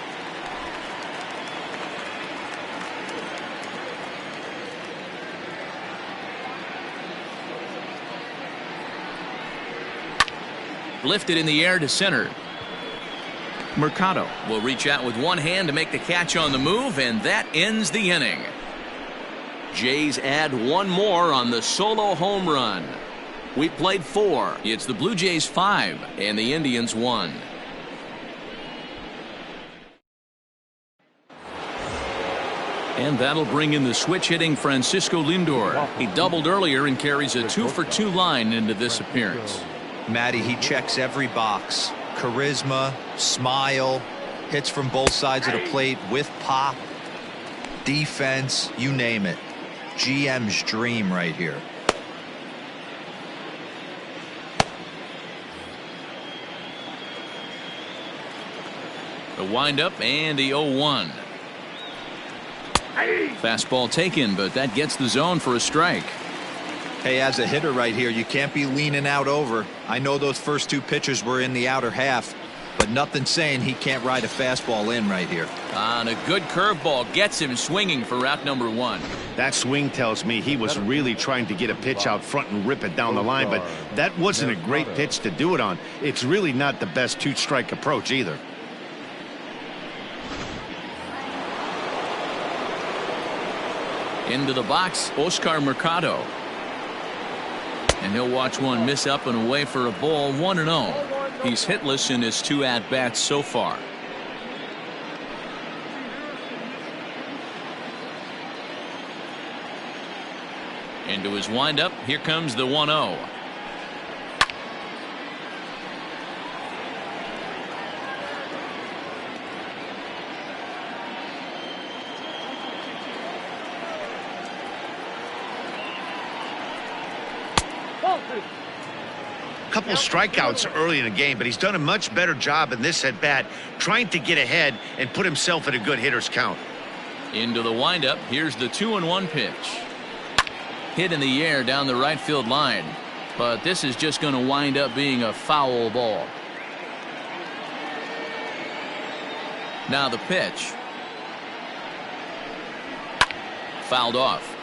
Lifted in the air to center. Mercado will reach out with one hand to make the catch on the move, and that ends the inning. Jays add 1 more on the solo home run. We played 4. It's the Blue Jays 5 and the Indians 1. And that'll bring in the switch hitting Francisco Lindor. He doubled earlier and carries a 2-for-2 line into this appearance. Matty, he checks every box. Charisma, smile, hits from both sides of the plate with pop, defense, you name it. GM's dream right here. The windup and the 0-1. Fastball taken, but that gets the zone for a strike. Hey, as a hitter right here, you can't be leaning out over. I know those first 2 pitches were in the outer half, but nothing saying he can't ride a fastball in right here. And a good curveball gets him swinging for route number 1. That swing tells me he was really trying to get a pitch out front and rip it down the line, but that wasn't a great pitch to do it on. It's really not the best 2-strike approach either. Into the box, Oscar Mercado. And he'll watch one miss up and away for a ball. 1-0. He's hitless in his 2 at-bats so far. Into his windup. Here comes the 1-0. Couple strikeouts early in the game, but he's done a much better job in this at bat trying to get ahead and put himself in a good hitter's count. Into the windup. Here's the 2-1 pitch. Hit in the air down the right field line, but this is just going to wind up being a foul ball. Now the pitch. Fouled off.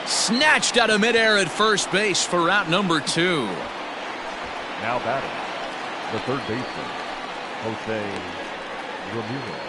Snatched out of midair at first base for route number 2. Now batting, the third baseman, Jose Ramirez.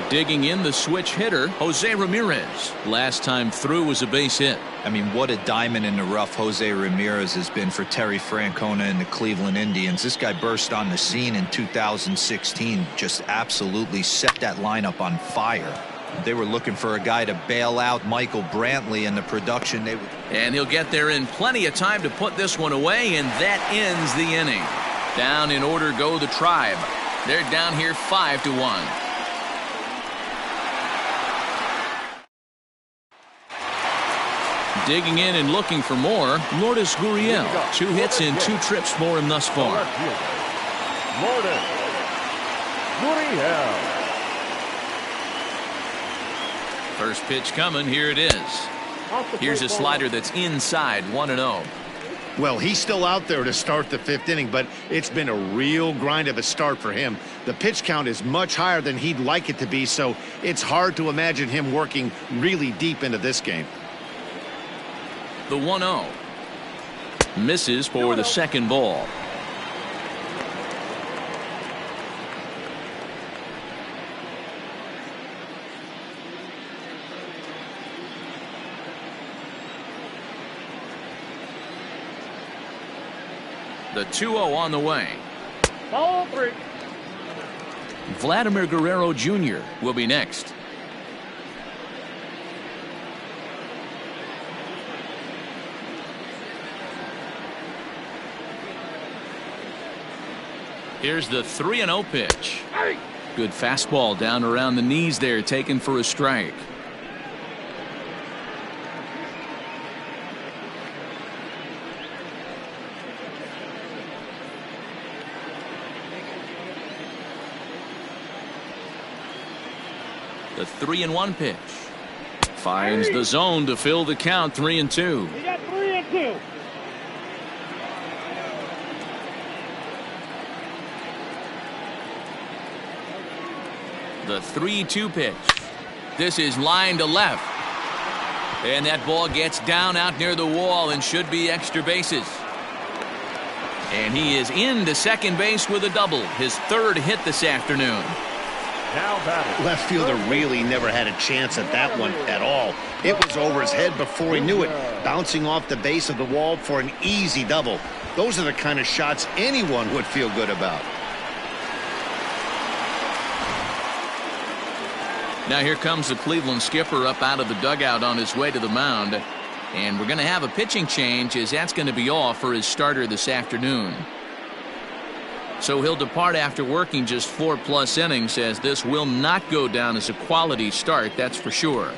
Digging in the switch hitter, Jose Ramirez. Last time through was a base hit. I mean, what a diamond in the rough Jose Ramirez has been for Terry Francona and the Cleveland Indians. This guy burst on the scene in 2016, just absolutely set that lineup on fire. They were looking for a guy to bail out Michael Brantley, and the production they would. And he'll get there in plenty of time to put this one away, and that ends the inning. Down in order go the Tribe. They're down here 5-1. Digging in and looking for more, Lourdes Gurriel. 2 hits and 2 trips for him thus far. Lourdes Gurriel. First pitch coming. Here it is. Here's a slider that's inside, 1-0. Well, he's still out there to start the 5th inning, but it's been a real grind of a start for him. The pitch count is much higher than he'd like it to be, so it's hard to imagine him working really deep into this game. The 1-0. Misses for the second ball. The 2-0 on the way. Ball 3. Vladimir Guerrero Jr. will be next. Here's the 3-0 pitch. Good fastball down around the knees there, taken for a strike. The 3-1 pitch. Finds the zone to fill the count, 3-2. You got 3-2. The 3-2 pitch. This is line to left. And that ball gets down out near the wall and should be extra bases. And he is into second base with a double. His 3rd hit this afternoon. Now batting. Left fielder really never had a chance at that one at all. It was over his head before he knew it, bouncing off the base of the wall for an easy double. Those are the kind of shots anyone would feel good about. Now here comes the Cleveland skipper up out of the dugout on his way to the mound. And we're going to have a pitching change, as that's going to be all for his starter this afternoon. So he'll depart after working just 4+ innings, as this will not go down as a quality start, that's for sure.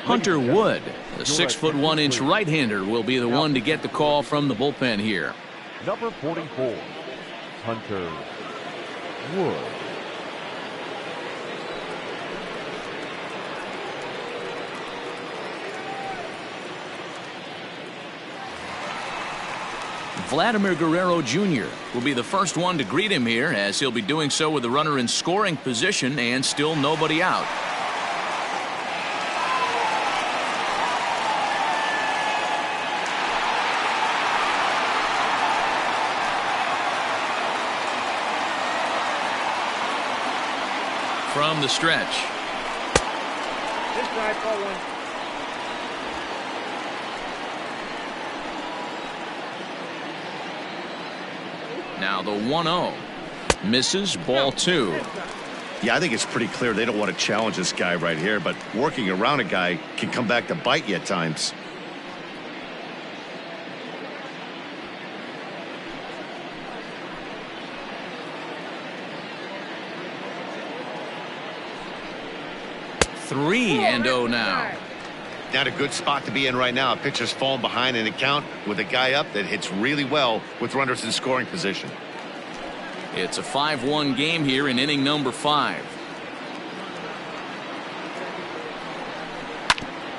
Hunter Wood, the 6'1" right-hander, will be the one to get the call from the bullpen here. Number 44, Hunter Wood. Vladimir Guerrero Jr. will be the first one to greet him here, as he'll be doing so with the runner in scoring position and still nobody out. From the stretch. This guy, ball 1. Now the 1-0. Misses, ball 2. Yeah, I think it's pretty clear they don't want to challenge this guy right here, but working around a guy can come back to bite you at times. Three and 0 now. Not a good spot to be in right now. A pitcher's falling behind in the count with a guy up that hits really well with runners in scoring position. It's a 5-1 game here in inning number 5.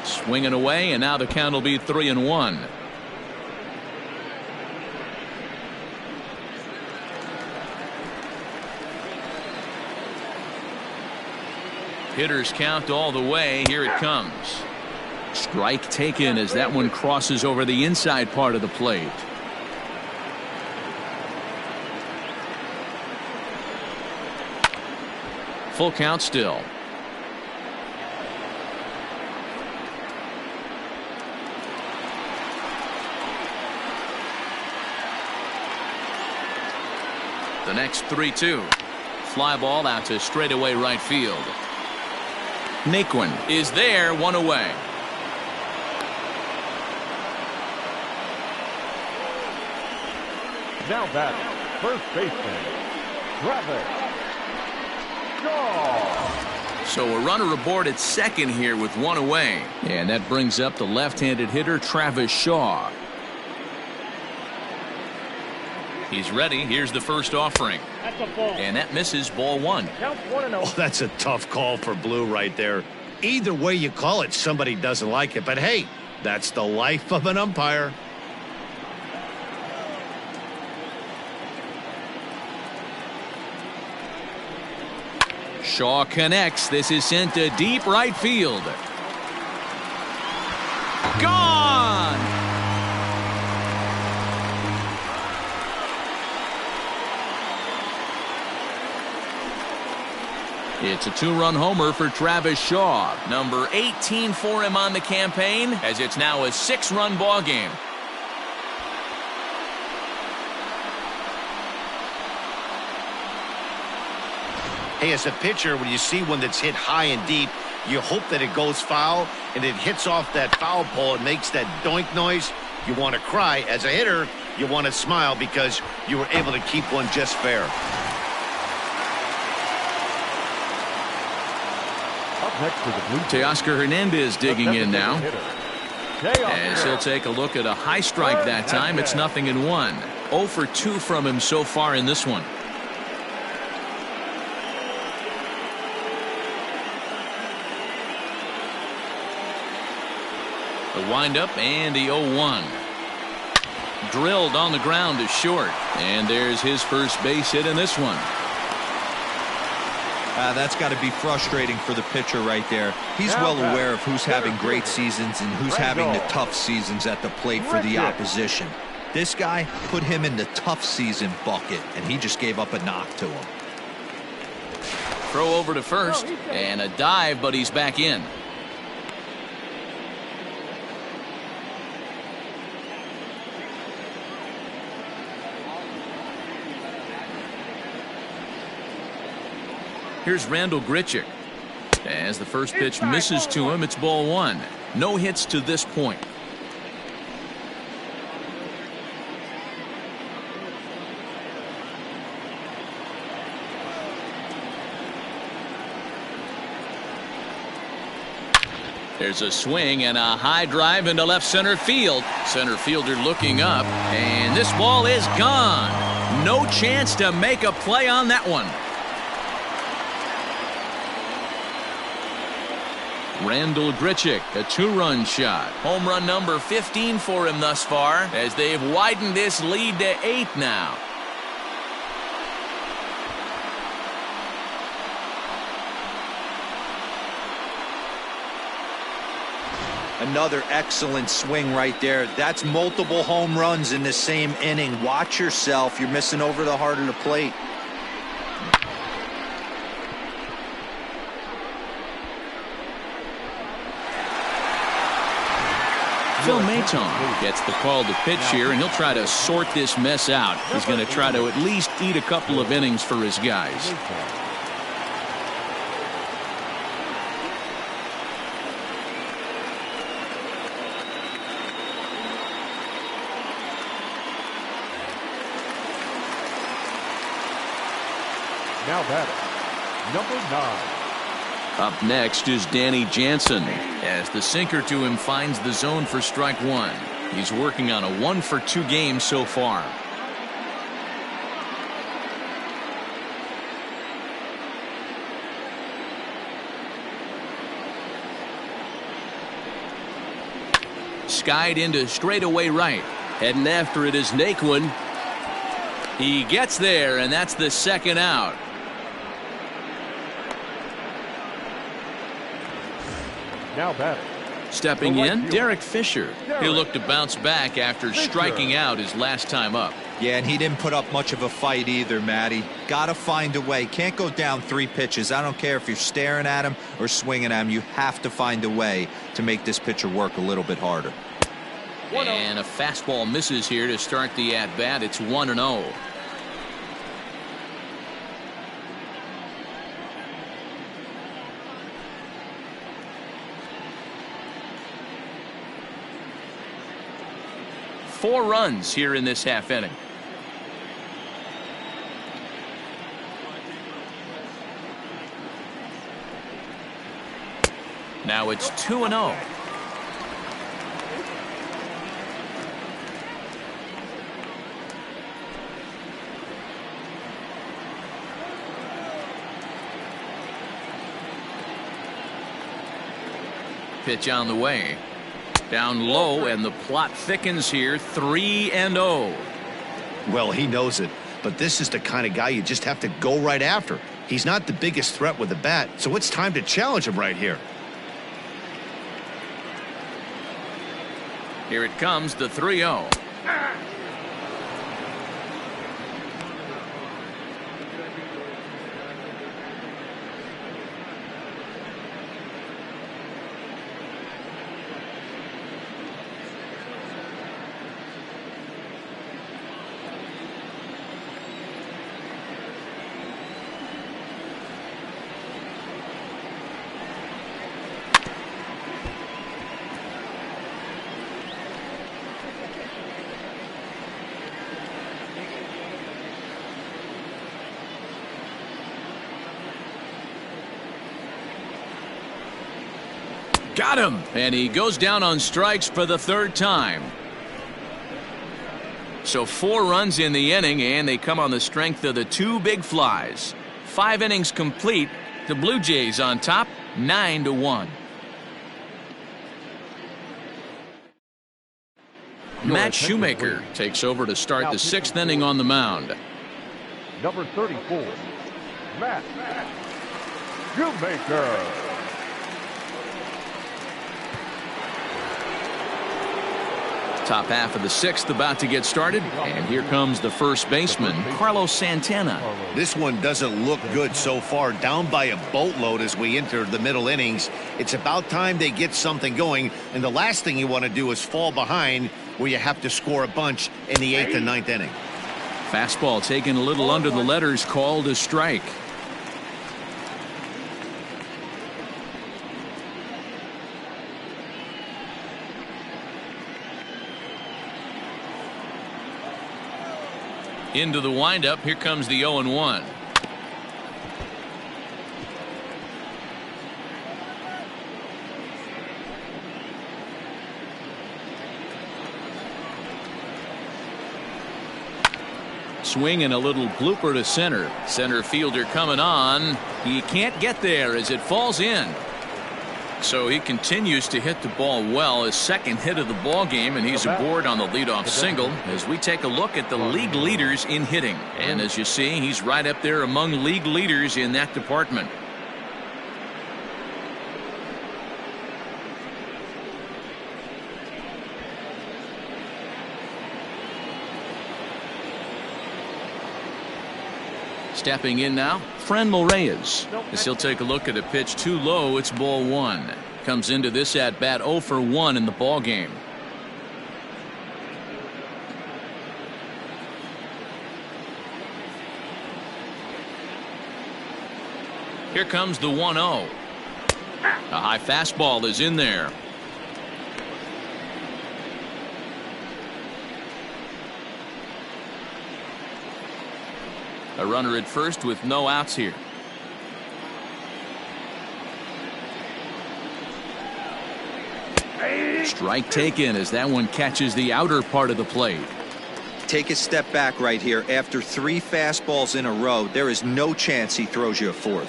Swinging away, and now the count will be 3-1. Hitters count all the way. Here it comes. Strike taken as that one crosses over the inside part of the plate. Full count still. The next 3-2. Fly ball out to straightaway right field. Naquin is there, one away. Now batting, first baseman, Travis Shaw. So a runner aboard at second here with one away. And that brings up the left-handed hitter, Travis Shaw. He's ready. Here's the first offering. That's a ball. And that misses, ball one. Count 1-0. Oh, that's a tough call for Blue right there. Either way you call it, somebody doesn't like it. But hey, that's the life of an umpire. Shaw connects. This is sent to deep right field. Gone! It's a two-run homer for Travis Shaw. Number 18 for him on the campaign, as it's now a 6-run ball game. Hey, as a pitcher, when you see one that's hit high and deep, you hope that it goes foul, and it hits off that foul pole. It makes that doink noise. You want to cry. As a hitter, you want to smile because you were able to keep one just fair. Up next to the blue. Teoscar Hernandez digging in now. As he'll take a look at a high strike that time. It's 0-1. 0 for 2 from him so far in this one. The windup and the 0-1. Drilled on the ground to short. And there's his first base hit in this one. That's got to be frustrating for the pitcher right there. He's well aware of who's having great seasons and who's having the tough seasons at the plate for the opposition. This guy put him in the tough season bucket, and he just gave up a knock to him. Throw over to first, and a dive, but he's back in. Here's Randall Grichik. As the first pitch misses to him, it's ball one. No hits to this point. There's a swing and a high drive into left center field. Center fielder looking up, and this ball is gone. No chance to make a play on that one. Randall Grichik, a two-run shot. Home run number 15 for him thus far, as they've widened this lead to 8 now. Another excellent swing right there. That's multiple home runs in the same inning. Watch yourself. You're missing over the heart of the plate. Phil Maton gets the call to pitch here, and he'll try to sort this mess out. He's going to try to at least eat a couple of innings for his guys. Now batting, number 9. Up next is Danny Jansen, as the sinker to him finds the zone for strike one. He's working on a 1 for 2 game so far. Skied into straightaway right. Heading after it is Naquin. He gets there, and that's the second out. Now batting. Stepping in, Derrick Fisher. He'll look to bounce back after striking out his last time up. Yeah, and he didn't put up much of a fight either, Matty. Got to find a way. Can't go down 3 pitches. I don't care if you're staring at him or swinging at him. You have to find a way to make this pitcher work a little bit harder. And a fastball misses here to start the at-bat. It's 1-0. 4 runs here in this half inning. Now it's 2-0. Pitch on the way. Down low, and the plot thickens here. 3-0. Well, he knows it, but this is the kind of guy you just have to go right after. He's not the biggest threat with the bat, so it's time to challenge him right here. Here it comes, the 3-0. Got him, and he goes down on strikes for the 3rd time. So 4 runs in the inning, and they come on the strength of the 2 big flies. 5 innings complete. The Blue Jays on top, 9-1. Matt Shoemaker takes over to start the 6th inning on the mound. Number 34, Matt Shoemaker. Top half of the 6th about to get started, and here comes the first baseman, Carlos Santana. This one doesn't look good so far, down by a boatload as we enter the middle innings. It's about time they get something going, and the last thing you want to do is fall behind where you have to score a bunch in the 8th and 9th inning. Fastball taken a little under the letters, called a strike. Into the windup. Here comes the 0-1. Swing and a little blooper to center. Center fielder coming on. He can't get there as it falls in. So he continues to hit the ball well, his 2nd hit of the ball game, and he's aboard on the leadoff single as we take a look at the league leaders in hitting. And as you see, he's right up there among league leaders in that department. Stepping in now, Frankie Reyes, as he'll take a look at a pitch too low. It's ball 1. Comes into this at bat 0 for 1 in the ball game. Here comes the 1-0. A high fastball is in there. A runner at first with no outs here. Strike taken as that one catches the outer part of the plate. Take a step back right here. After 3 fastballs in a row, there is no chance he throws you a 4th.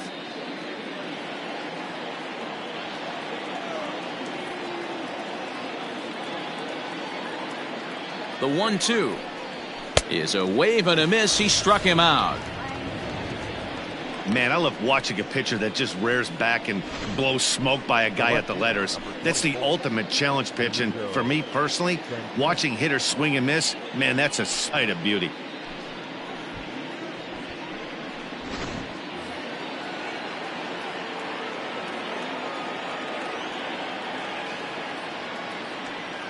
The 1-2 is a wave and a miss. He struck him out. Man, I love watching a pitcher that just rears back and blows smoke by a guy at the letters. That's the ultimate challenge pitch, and for me personally, watching hitters swing and miss, man, that's a sight of beauty.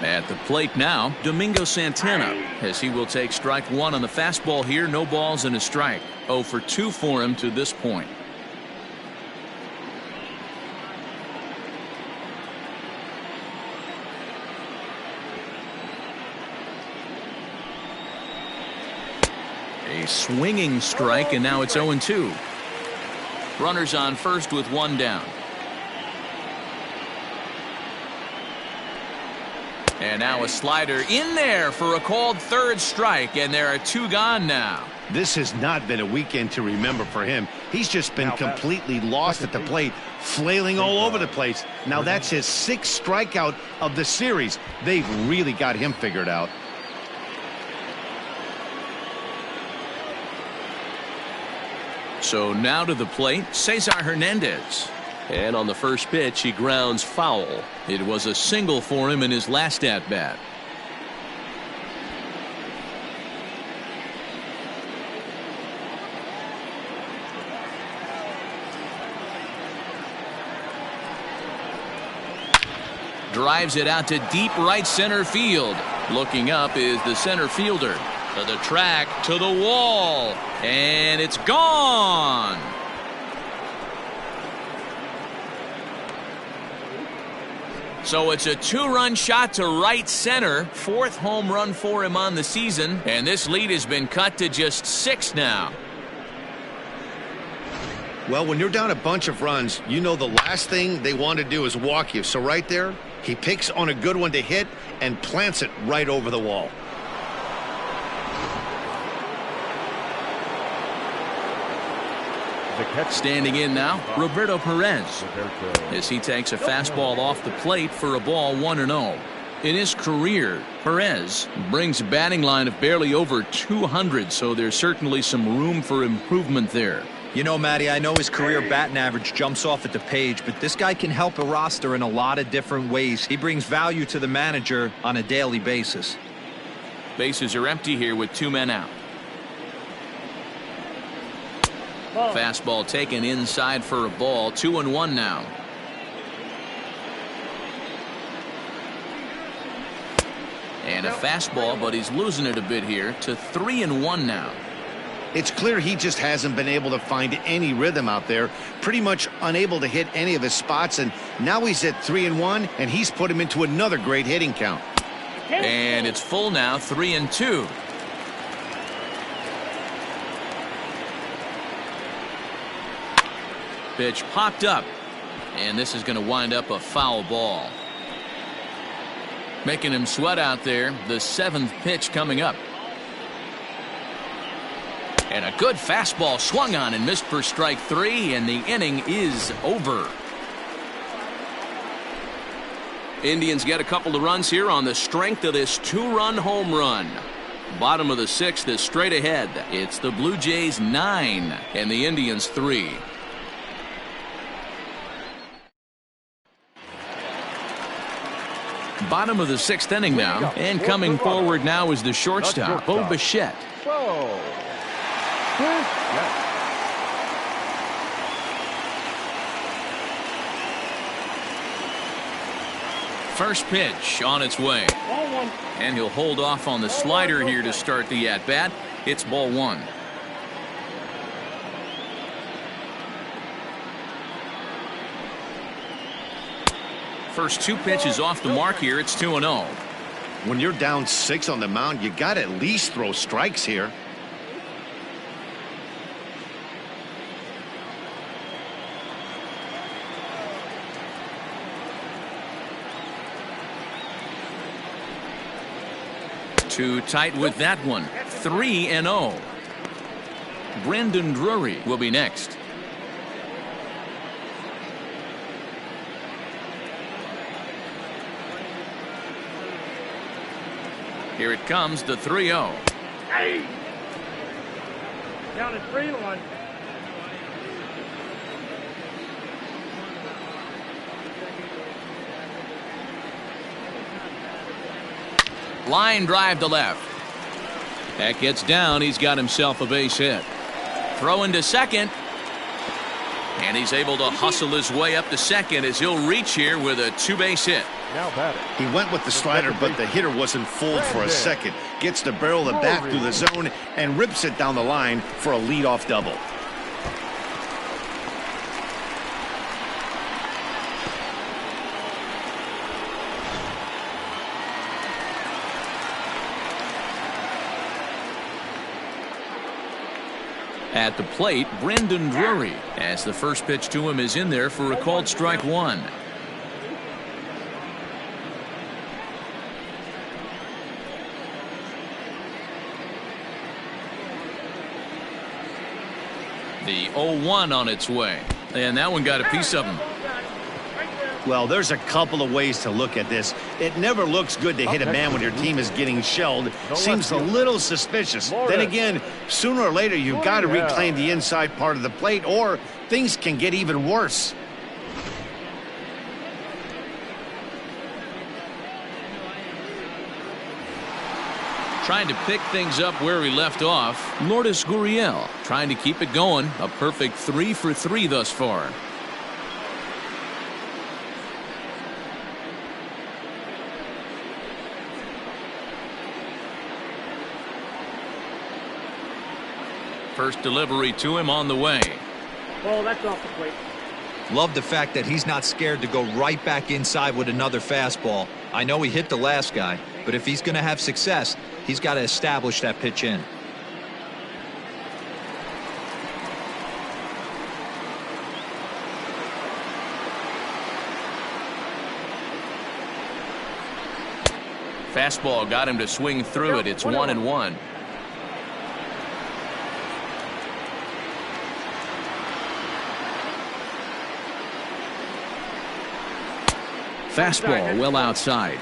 At the plate now, Domingo Santana, as he will take strike 1 on the fastball here. No balls and a strike. 0 for 2 for him to this point. A swinging strike, and now it's 0-2. Runners on first with one down. And now a slider in there for a called third strike, and there are two gone now. This has not been a weekend to remember for him. He's just been completely lost at the plate, flailing all over the place. Now that's his 6th strikeout of the series. They've really got him figured out. So now to the plate, Cesar Hernandez. And on the first pitch, he grounds foul. It was a single for him in his last at-bat. Drives it out to deep right center field. Looking up is the center fielder. To the track, to the wall, and it's gone. So it's a 2-run shot to right center. 4th home run for him on the season, and this lead has been cut to just 6 now. Well, when you're down a bunch of runs, you know the last thing they want to do is walk you. So right there, he picks on a good one to hit and plants it right over the wall. Standing in now, Roberto Perez, as he takes a fastball off the plate for a ball 1-0. In his career, Perez brings a batting line of barely over 200, so there's certainly some room for improvement there. You know, Matty, I know his career batting average jumps off at the page, but this guy can help a roster in a lot of different ways. He brings value to the manager on a daily basis. Bases are empty here with 2 men out. Fastball taken inside for a ball. 2-1 now. And a fastball, but he's losing it a bit here to 3-1 now. It's clear he just hasn't been able to find any rhythm out there. Pretty much unable to hit any of his spots, and now he's at 3-1, and he's put him into another great hitting count. And it's full now, 3-2. Pitch popped up, and this is going to wind up a foul ball. Making him sweat out there. The 7th pitch coming up. And a good fastball swung on and missed for strike 3, and the inning is over. Indians get a couple of runs here on the strength of this 2-run home run. Bottom of the 6th is straight ahead. It's the Blue Jays 9 and the Indians 3. Bottom of the 6th inning now, and coming forward now is the shortstop, Bo Bichette. First pitch on its way, and he'll hold off on the slider here to start the at-bat. It's ball 1. First 2 pitches off the mark here. It's 2-0. When you're down 6 on the mound, you got to at least throw strikes here. Too tight with that one. 3-0. Brandon Drury will be next. Here it comes, the 3-0. Hey! Down to 3-1. Line drive to left. That gets down. He's got himself a base hit. Throw into second. And he's able to hustle his way up to second as he'll reach here with a 2-base hit. He went with the slider, but the hitter wasn't fooled for a second. Gets the barrel of the bat through the zone and rips it down the line for a leadoff double. At the plate, Brendan Drury, as the first pitch to him is in there for a called strike one. The 0-1 on its way, and that one got a piece of him. Well, there's a couple of ways to look at this. It never looks good to hit a man when your team is getting shelled. Seems a little suspicious. Then again, sooner or later, you've got to reclaim the inside part of the plate, or things can get even worse. Trying to pick things up where we left off, Lourdes Gurriel trying to keep it going. A perfect 3 for 3 thus far. First delivery to him on the way. Ball, that's off the plate. Love the fact that he's not scared to go right back inside with another fastball. I know he hit the last guy, but if he's going to have success, he's got to establish that pitch in. Fastball got him to swing through it. It's 1-1. Fastball well outside.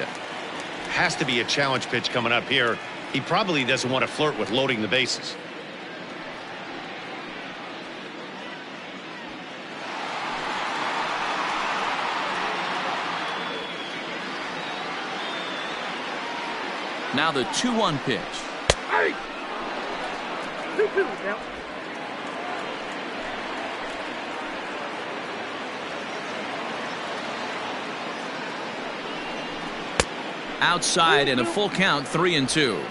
Has to be a challenge pitch coming up here. He probably doesn't want to flirt with loading the bases. Now the 2-1 pitch. Hey! 2-2 now. Outside and a full count, 3-2.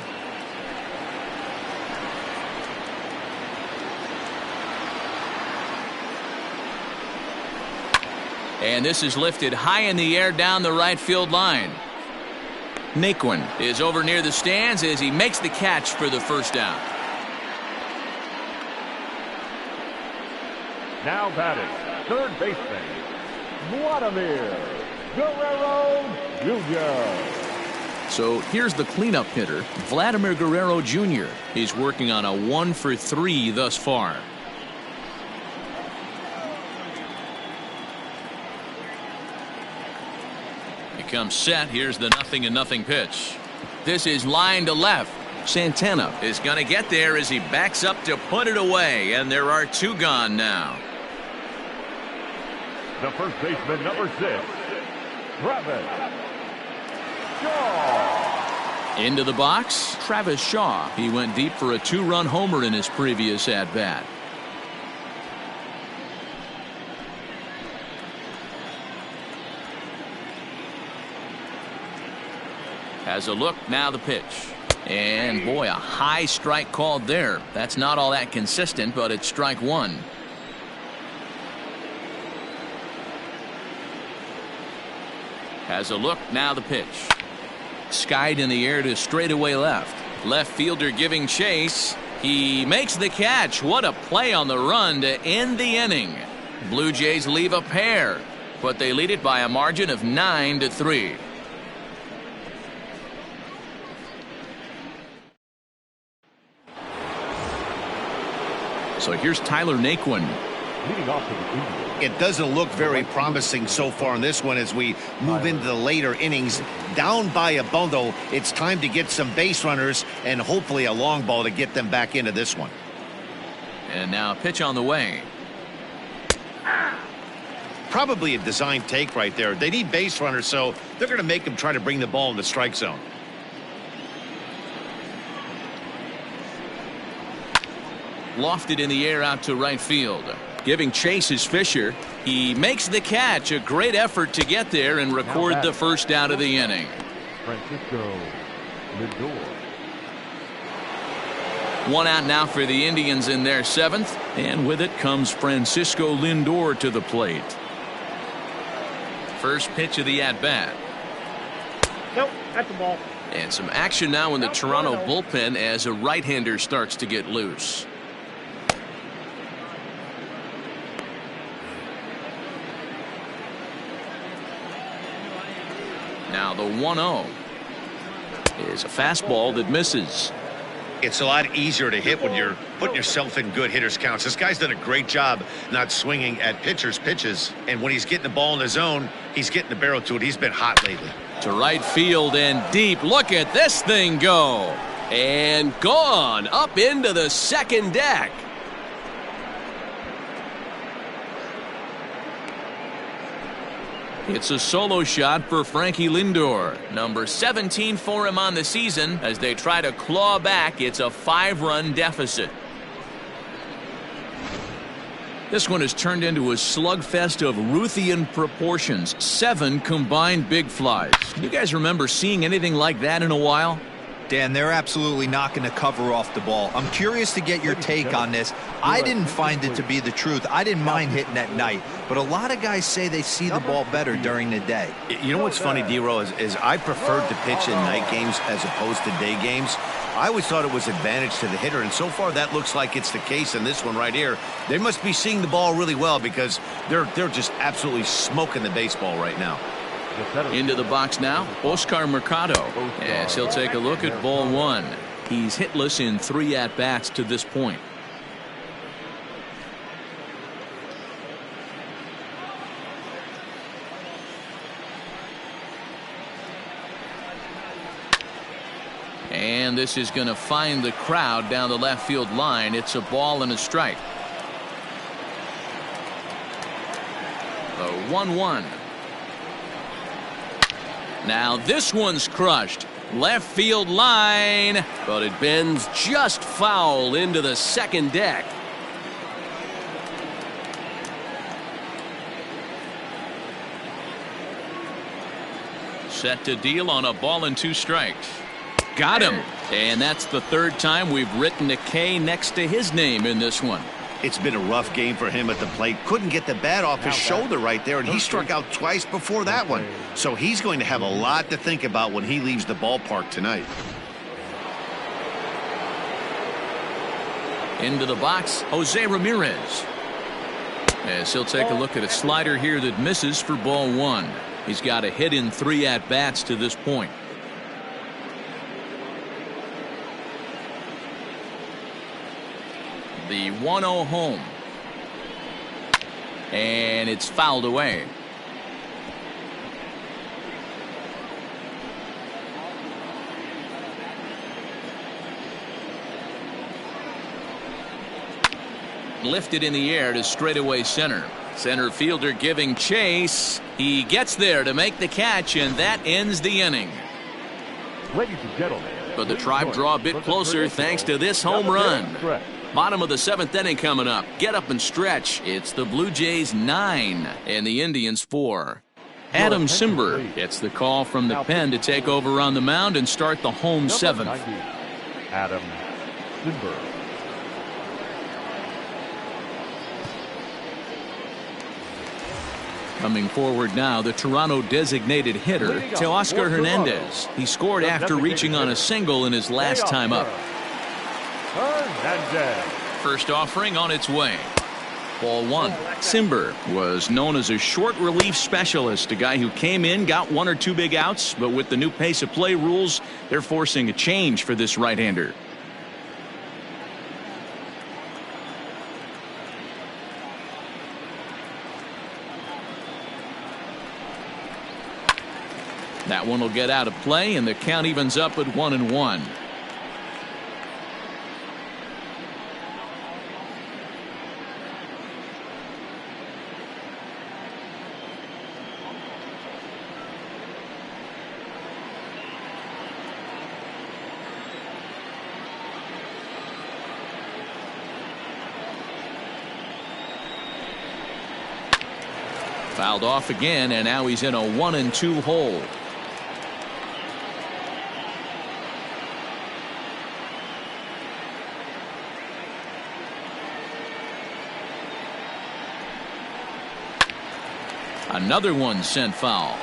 And this is lifted high in the air down the right field line. Naquin is over near the stands as he makes the catch for the first down. Now batting, third baseman, Vladimir Guerrero Jr. So here's the cleanup hitter, Vladimir Guerrero Jr. He's working on a 1 for 3 thus far. He comes set. Here's the 0-0 pitch. This is line to left. Santana is going to get there as he backs up to put it away, and there are 2 gone now. The first baseman, number 6, Travis Shaw. Into the box, Travis Shaw. He went deep for a 2-run homer in his previous at-bat. Has a look, now the pitch. And boy, a high strike called there. That's not all that consistent, but it's strike 1. Has a look, now the pitch. Skied in the air to straightaway left. Left fielder giving chase. He makes the catch. What a play on the run to end the inning. Blue Jays leave a pair, but they lead it by a margin of 9-3. So here's Tyler Naquin. Leading off to the Indians. It doesn't look very promising so far in this one as we move into the later innings. Down by a bundle, it's time to get some base runners and hopefully a long ball to get them back into this one. And now a pitch on the way. Probably a design take right there. They need base runners, so they're going to make them try to bring the ball in the strike zone. Lofted in the air out to right field. Giving chase is Fisher. He makes the catch. A great effort to get there and record the first out of the inning. Francisco Lindor. 1 out now for the Indians in their 7th. And with it comes Francisco Lindor to the plate. First pitch of the at-bat. Nope, that's the ball. And some action now in the Toronto bullpen as a right-hander starts to get loose. Now the 1-0 is a fastball that misses. It's a lot easier to hit when you're putting yourself in good hitters counts. This guy's done a great job not swinging at pitchers' pitches. And when he's getting the ball in the zone, he's getting the barrel to it. He's been hot lately. To right field and deep. Look at this thing go. And gone up into the second deck. It's a solo shot for Frankie Lindor. Number 17 for him on the season as they try to claw back. It's a 5-run deficit. This one has turned into a slugfest of Ruthian proportions. 7 combined big flies. You guys remember seeing anything like that in a while? Dan, they're absolutely not going to cover off the ball. I'm curious to get your take on this. I didn't find it to be the truth. I didn't mind hitting at night, but a lot of guys say they see the ball better during the day. You know what's funny, D-Row, is I preferred to pitch in night games as opposed to day games. I always thought it was advantage to the hitter, and so far that looks like it's the case in this one right here. They must be seeing the ball really well because they're just absolutely smoking the baseball right now. Into the box now, Oscar Mercado. As he'll take a look at ball 1. He's hitless in 3 at-bats to this point. And this is going to find the crowd down the left field line. It's a ball and a strike. The 1-1. Now this one's crushed. Left field line. But it bends just foul into the second deck. Set to deal on a ball and 2 strikes. Got him. And that's the 3rd time we've written a K next to his name in this one. It's been a rough game for him at the plate. Couldn't get the bat off his shoulder right there, and he struck out twice before that one. So he's going to have a lot to think about when he leaves the ballpark tonight. Into the box, Jose Ramirez. As he'll take a look at a slider here that misses for ball 1. He's got a hit in 3 at-bats to this point. The 1-0 home. And it's fouled away. Lifted in the air to straightaway center. Center fielder giving chase. He gets there to make the catch, and that ends the inning. Ladies and gentlemen. But the Tribe draw a bit closer thanks to this home run. Bottom of the 7th inning coming up. Get up and stretch. It's the Blue Jays 9 and the Indians 4. Adam Simber gets the call from the pen to take over on the mound and start the home 7th. Adam Simber. Coming forward now, the Toronto designated hitter, Cesar Hernandez. He scored after reaching on a single in his last time up. Hernandez. First offering on its way. Ball 1. Simber was known as a short relief specialist, a guy who came in, got 1 or 2 big outs, but with the new pace of play rules, they're forcing a change for this right-hander. That one will get out of play, and the count evens up at 1-1. Fouled off again, and now he's in a 1-2 hole. Another one sent foul.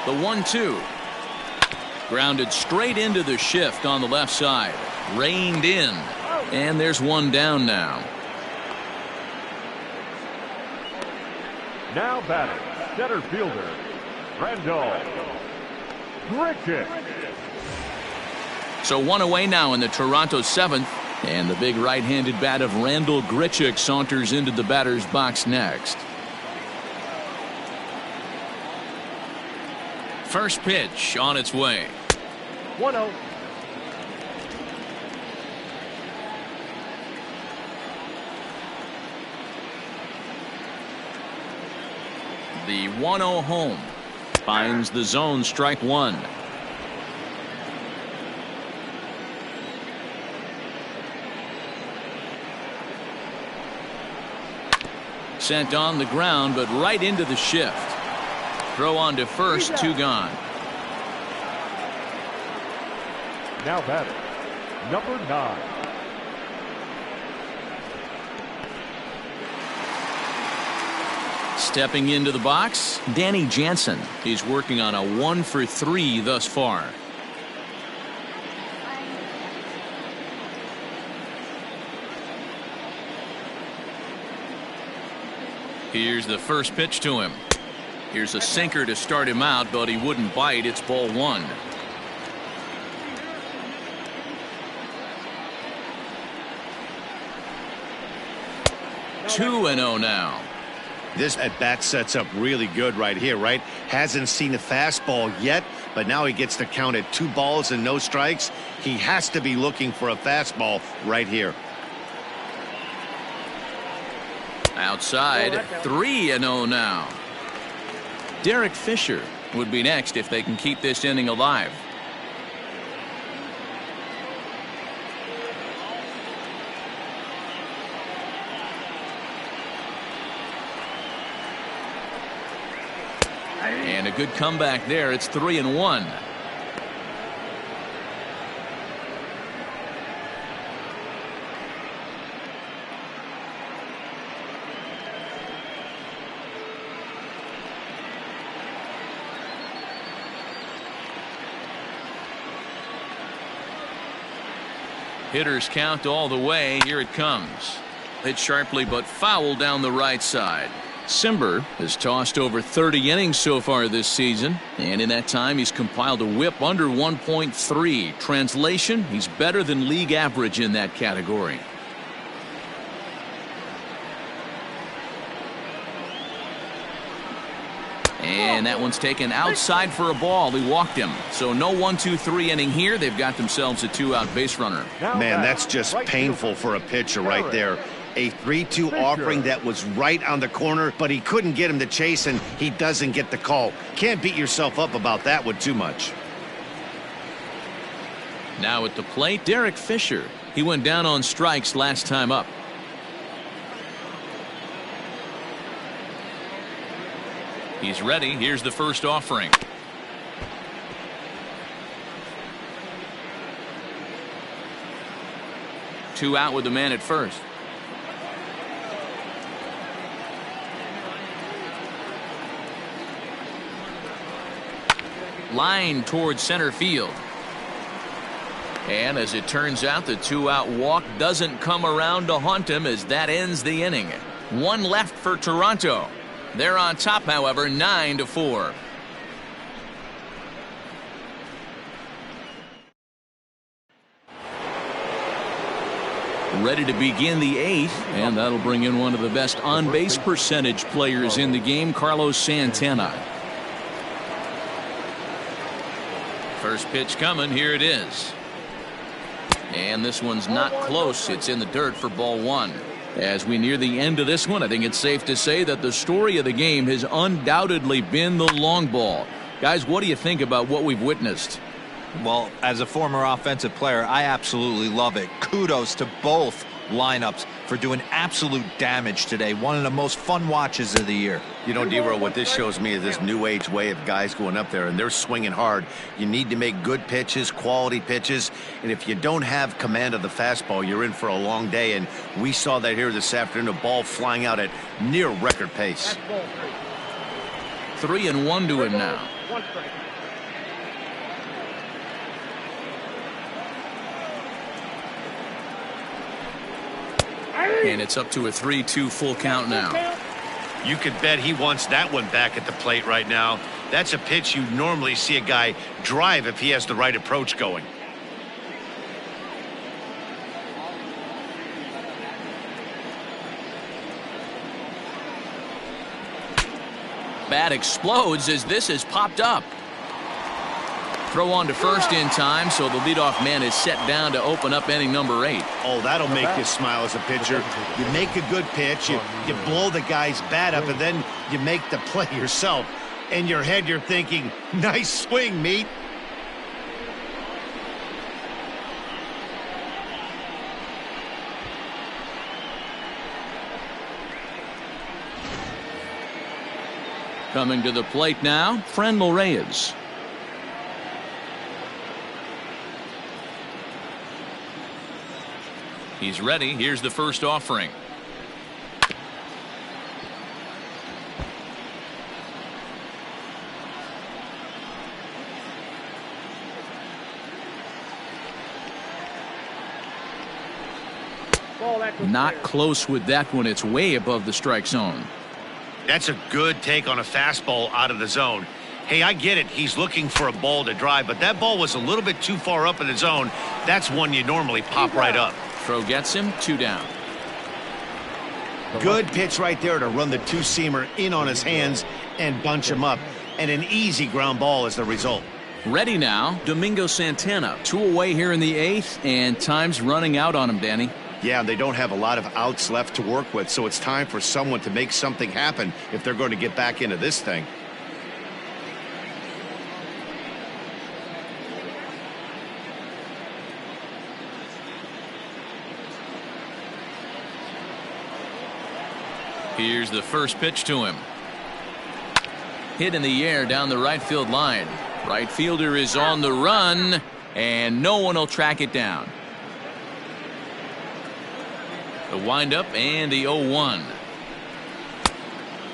The 1-2. Grounded straight into the shift on the left side. Reined in. And there's one down now. Now batting, center fielder, Randall Grichik. So one away now in the Toronto seventh. And the big right-handed bat of Randall Grichik saunters into the batter's box next. First pitch on its way. 1-0. The 1-0 home finds the zone, strike one. Sent on the ground, but right into the shift. Throw on to first, two gone. Now batting, number 9. Stepping into the box, Danny Jansen. He's working on a 1-for-3 thus far. Here's the first pitch to him. Here's a sinker to start him out, but he wouldn't bite. It's ball one. Two and 0 now. This at bat sets up really good right here, right? Hasn't seen a fastball yet, but now he gets to count at 2 balls and no strikes. He has to be looking for a fastball right here. Outside, 3-0 now. Derrick Fisher would be next if they can keep this inning alive. And a good comeback there. It's 3-1. Hitters count all the way. Here it comes. Hit sharply but foul down the right side. Simber has tossed over 30 innings so far this season, and in that time he's compiled a whip under 1.3. Translation, he's better than league average in that category. And that one's taken outside for a ball. He walked him. So no 1-2-3 inning here. They've got themselves a 2-out base runner. Man, that's just painful for a pitcher right there. A 3-2 offering that was right on the corner, but he couldn't get him to chase, and he doesn't get the call. Can't beat yourself up about that one too much. Now at the plate, Derrick Fisher. He went down on strikes last time up. He's ready. Here's the first offering. Two out with the man at first. Line towards center field. And as it turns out, the 2-out walk doesn't come around to haunt him as that ends the inning. One left for Toronto. They're on top, however, 9-4. Ready to begin the 8th, and that'll bring in one of the best on-base percentage players in the game, Carlos Santana. First pitch coming. Here it is. And this one's not close. It's in the dirt for ball one. As we near the end of this one, I think it's safe to say that the story of the game has undoubtedly been the long ball. Guys, what do you think about what we've witnessed? Well, as a former offensive player, I absolutely love it. Kudos to both lineups for doing absolute damage today. One of the most fun watches of the year. You know, D-Row, what this shows me is this new age way of guys going up there and they're swinging hard. You need to make good pitches, quality pitches, and if you don't have command of the fastball, you're in for a long day, and we saw that here this afternoon, a ball flying out at near record pace. 3-1 to him now. And it's up to a 3-2 full count now. You could bet he wants that one back at the plate right now. That's a pitch you normally see a guy drive if he has the right approach going. Bat explodes as this has popped up. Throw on to first in time, so the leadoff man is set down to open up inning number 8. Oh, that'll make you smile as a pitcher. You make a good pitch, you blow the guy's bat up, and then you make the play yourself. In your head, you're thinking, nice swing, meat. Coming to the plate now, Randall Reyes. He's ready. Here's the first offering. Not close with that one. It's way above the strike zone. That's a good take on a fastball out of the zone. Hey, I get it. He's looking for a ball to drive, but that ball was a little bit too far up in the zone. That's one you normally pop right up. Throw gets him, 2 down. Good pitch right there to run the two-seamer in on his hands and bunch him up. And an easy ground ball is the result. Ready now, Domingo Santana. 2 away here in the 8th, and time's running out on him, Danny. Yeah, they don't have a lot of outs left to work with, so it's time for someone to make something happen if they're going to get back into this thing. Here's the first pitch to him. Hit in the air down the right field line. Right fielder is on the run, and no one will track it down. The windup and the 0-1.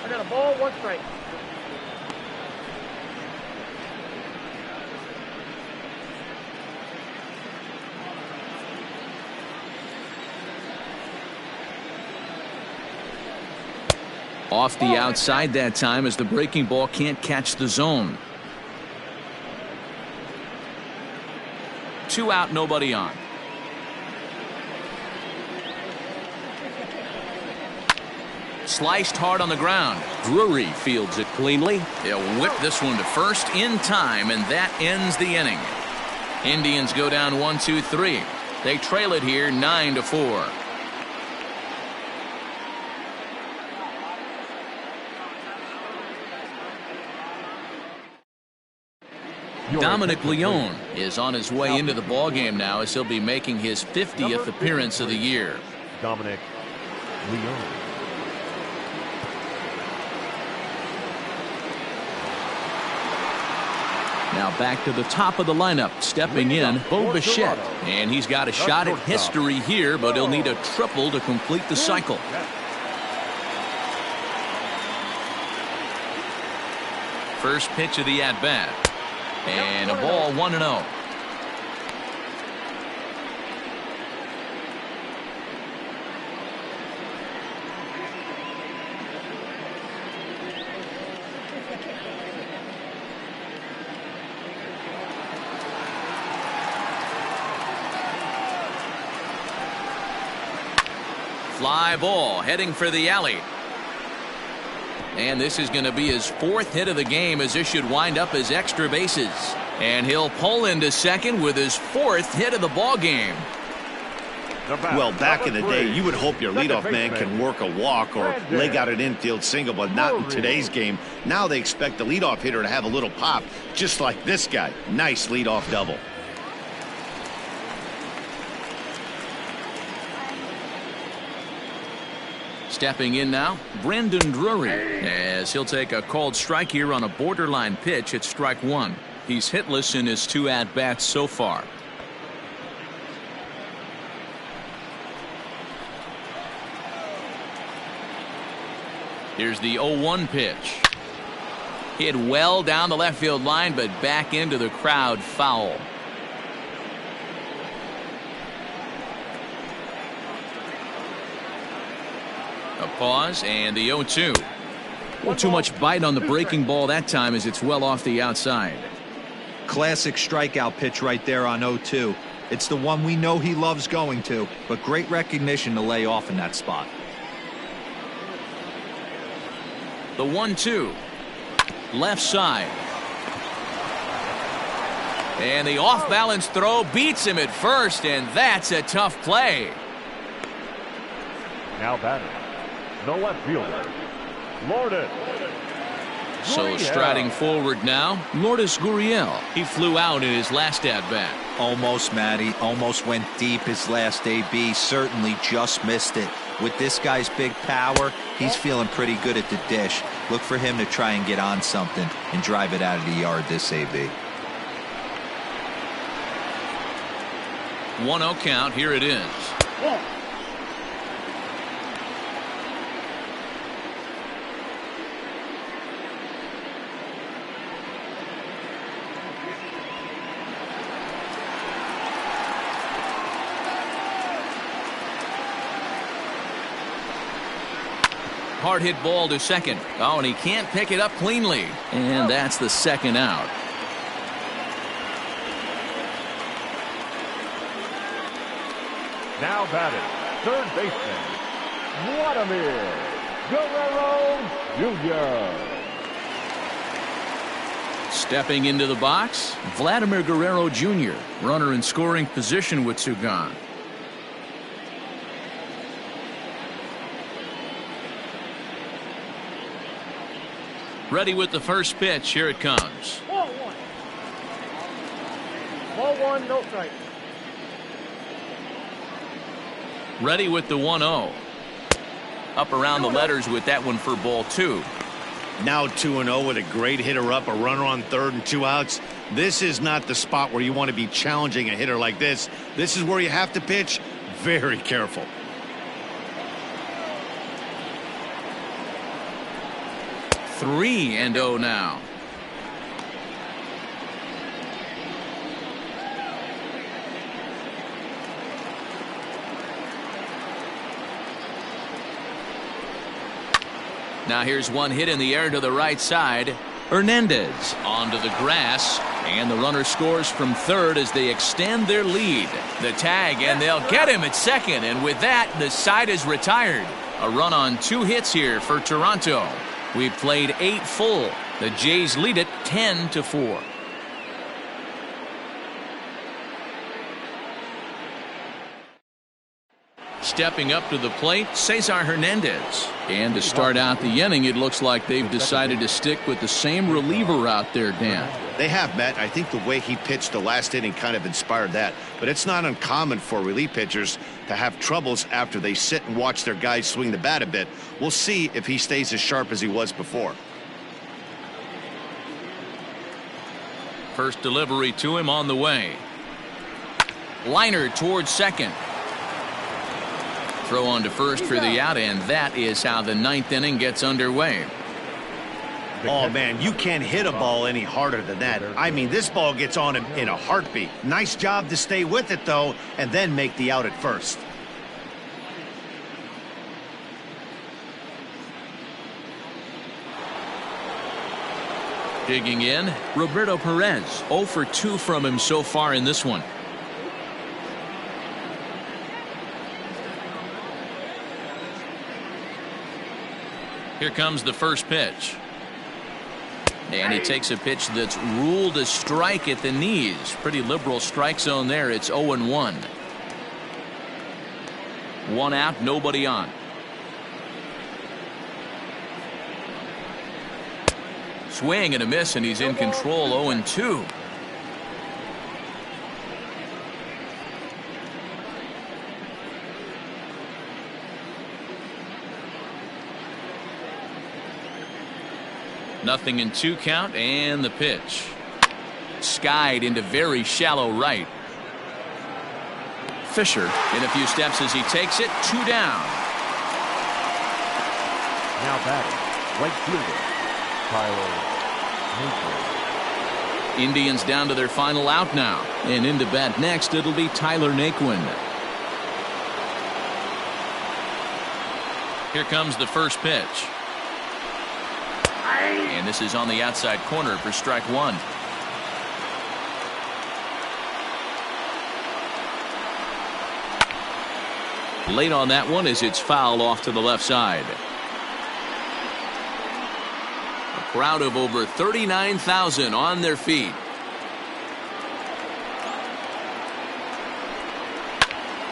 I got a ball, 1 strike. Off the outside that time as the breaking ball can't catch the zone. 2 out, nobody on. Sliced hard on the ground. Drury fields it cleanly. They'll whip this one to first in time, and that ends the inning. Indians go down 1-2-3. They trail it here 9-4. Dominic Leone is on his way into the ballgame now as he'll be making his 50th appearance of the year. Dominic Leone. Now back to the top of the lineup, stepping in, Bo Bichette. And he's got a shot at history here, but he'll need a triple to complete the cycle. First pitch of the at-bat. And a ball, 1-0. Fly ball heading for the alley. And this is going to be his 4th hit of the game, as this should wind up as extra bases. And he'll pull into second with his 4th hit of the ball game. Well, back in the day, you would hope your leadoff man can work a walk or leg out an infield single, but not in today's game. Now they expect the leadoff hitter to have a little pop, just like this guy. Nice leadoff double. Stepping in now, Brandon Drury, as he'll take a called strike here on a borderline pitch at strike 1. He's hitless in his 2 at-bats so far. Here's the 0-1 pitch. Hit well down the left field line, but back into the crowd, foul. A pause and the 0-2. Well, too much bite on the breaking ball that time as it's well off the outside. Classic strikeout pitch right there on 0-2. It's the one we know he loves going to, but great recognition to lay off in that spot. The 1-2. Left side. And the off-balance throw beats him at first, and that's a tough play. Now batting, the left fielder, Lourdes. So striding forward now, Lourdes Gurriel. He flew out in his last at-bat. Almost, Matty. Almost went deep his last AB. Certainly just missed it. With this guy's big power, he's feeling pretty good at the dish. Look for him to try and get on something and drive it out of the yard this AB. 1-0 count. Here it is. Hard hit ball to second. Oh, and he can't pick it up cleanly. And that's the second out. Now batting, third baseman, Vladimir Guerrero Jr. Stepping into the box, Vladimir Guerrero Jr., runner in scoring position with Sugan. Ready with the first pitch. Here it comes. Ball one, no strike. Ready with the 1-0. Up around the letters with that one for ball 2. Now 2-0 with a great hitter up, a runner on third and 2 outs. This is not the spot where you want to be challenging a hitter like this. This is where you have to pitch very careful. Three and 0 now. Now here's one hit in the air to the right side. Hernandez onto the grass, and the runner scores from third as they extend their lead. The tag, and they'll get him at second, and with that, the side is retired. A run on 2 hits here for Toronto. We've played 8 full. The Jays lead it 10-4. Stepping up to the plate, Cesar Hernandez. And to start out the inning, it looks like they've decided to stick with the same reliever out there, Dan. They have, Matt. I think the way he pitched the last inning kind of inspired that. But it's not uncommon for relief pitchers to have troubles after they sit and watch their guys swing the bat a bit. We'll see if he stays as sharp as he was before. First delivery to him on the way. Liner towards second. Throw on to first for the out, and that is how the 9th inning gets underway. Oh, man, you can't hit a ball any harder than that. I mean, this ball gets on him in a heartbeat. Nice job to stay with it, though, and then make the out at first. Digging in, Roberto Perez. 0 for 2 from him so far in this one. Here comes the first pitch. And he takes a pitch that's ruled a strike at the knees. Pretty liberal strike zone there. It's 0-1. 1 out, nobody on. Swing and a miss, and he's in control. 0-2. Nothing in 2 count, and the pitch. Skied into very shallow right. Fisher in a few steps as he takes it. 2 down. Now batting, right fielder, Tyler Naquin. Indians down to their final out now. And into bat next, it'll be Tyler Naquin. Here comes the first pitch. And this is on the outside corner for strike one. Late on that one as it's fouled off to the left side. A crowd of over 39,000 on their feet.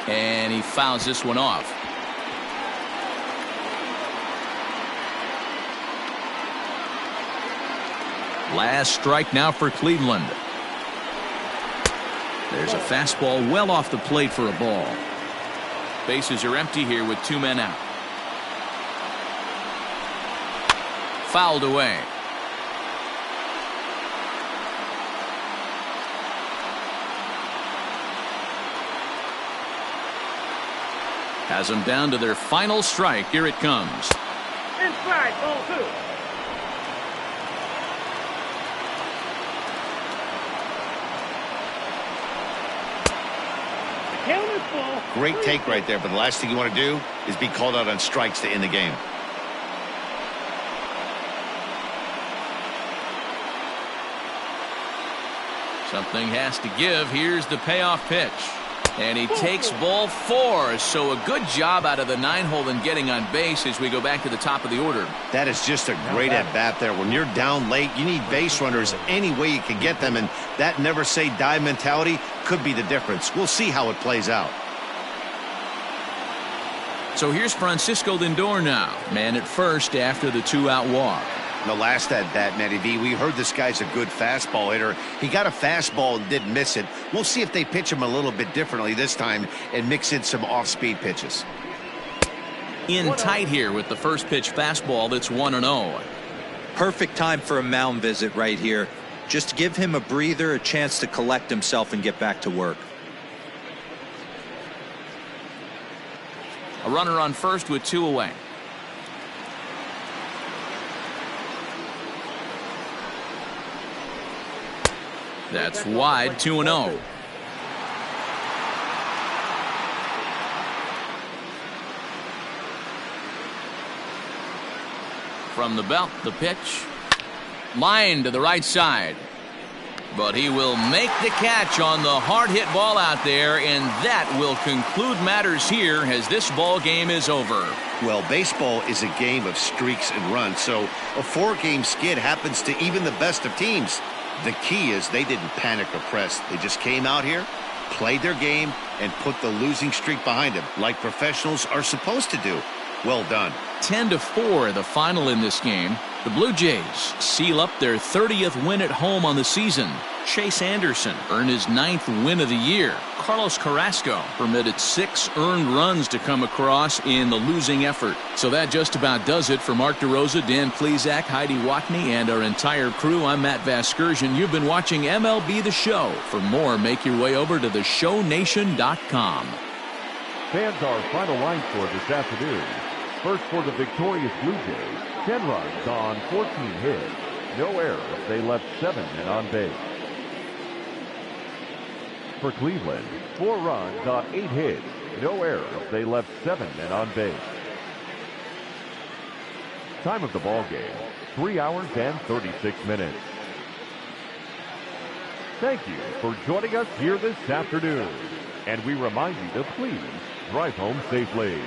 And he fouls this one off. Last strike now for Cleveland. There's a fastball well off the plate for a ball. Bases are empty here with 2 men out. Fouled away. Has them down to their final strike. Here it comes. Inside, ball 2. Great take right there, but the last thing you want to do is be called out on strikes to end the game. Something has to give. Here's the payoff pitch. And he takes ball 4. So a good job out of the 9-hole in getting on base as we go back to the top of the order. That is just a great at-bat there. When you're down late, you need base runners any way you can get them, and that never-say-die mentality could be the difference. We'll see how it plays out. So here's Francisco Lindor now, man at first after the 2-out walk. The last at-bat, Matty V, we heard this guy's a good fastball hitter. He got a fastball and didn't miss it. We'll see if they pitch him a little bit differently this time and mix in some off-speed pitches. In tight here with the first pitch fastball that's 1-0. Perfect time for a mound visit right here. Just give him a breather, a chance to collect himself and get back to work. A runner on first with 2 away. That's wide, 2-0. From the belt, the pitch. Line to the right side. But he will make the catch on the hard hit ball out there, and that will conclude matters here as this ball game is over. Well, baseball is a game of streaks and runs, so a 4-game skid happens to even the best of teams. The key is they didn't panic or press. They just came out here, played their game, and put the losing streak behind them, like professionals are supposed to do. Well done. 10-4 the final in this game. The Blue Jays seal up their 30th win at home on the season. Chase Anderson earned his 9th win of the year. Carlos Carrasco permitted 6 earned runs to come across in the losing effort. So that just about does it for Mark DeRosa, Dan Plesac, Heidi Watney, and our entire crew. I'm Matt Vasgersian. You've been watching MLB The Show. For more, make your way over to theshownation.com. Fans, our final line score this afternoon. First for the victorious Blue Jays, 10 runs on 14 hits. No errors. They left 7 men on base. For Cleveland, 4 runs on 8 hits. No errors. They left 7 men on base. Time of the ball game, 3 hours and 36 minutes. Thank you for joining us here this afternoon. And we remind you to please drive home safely.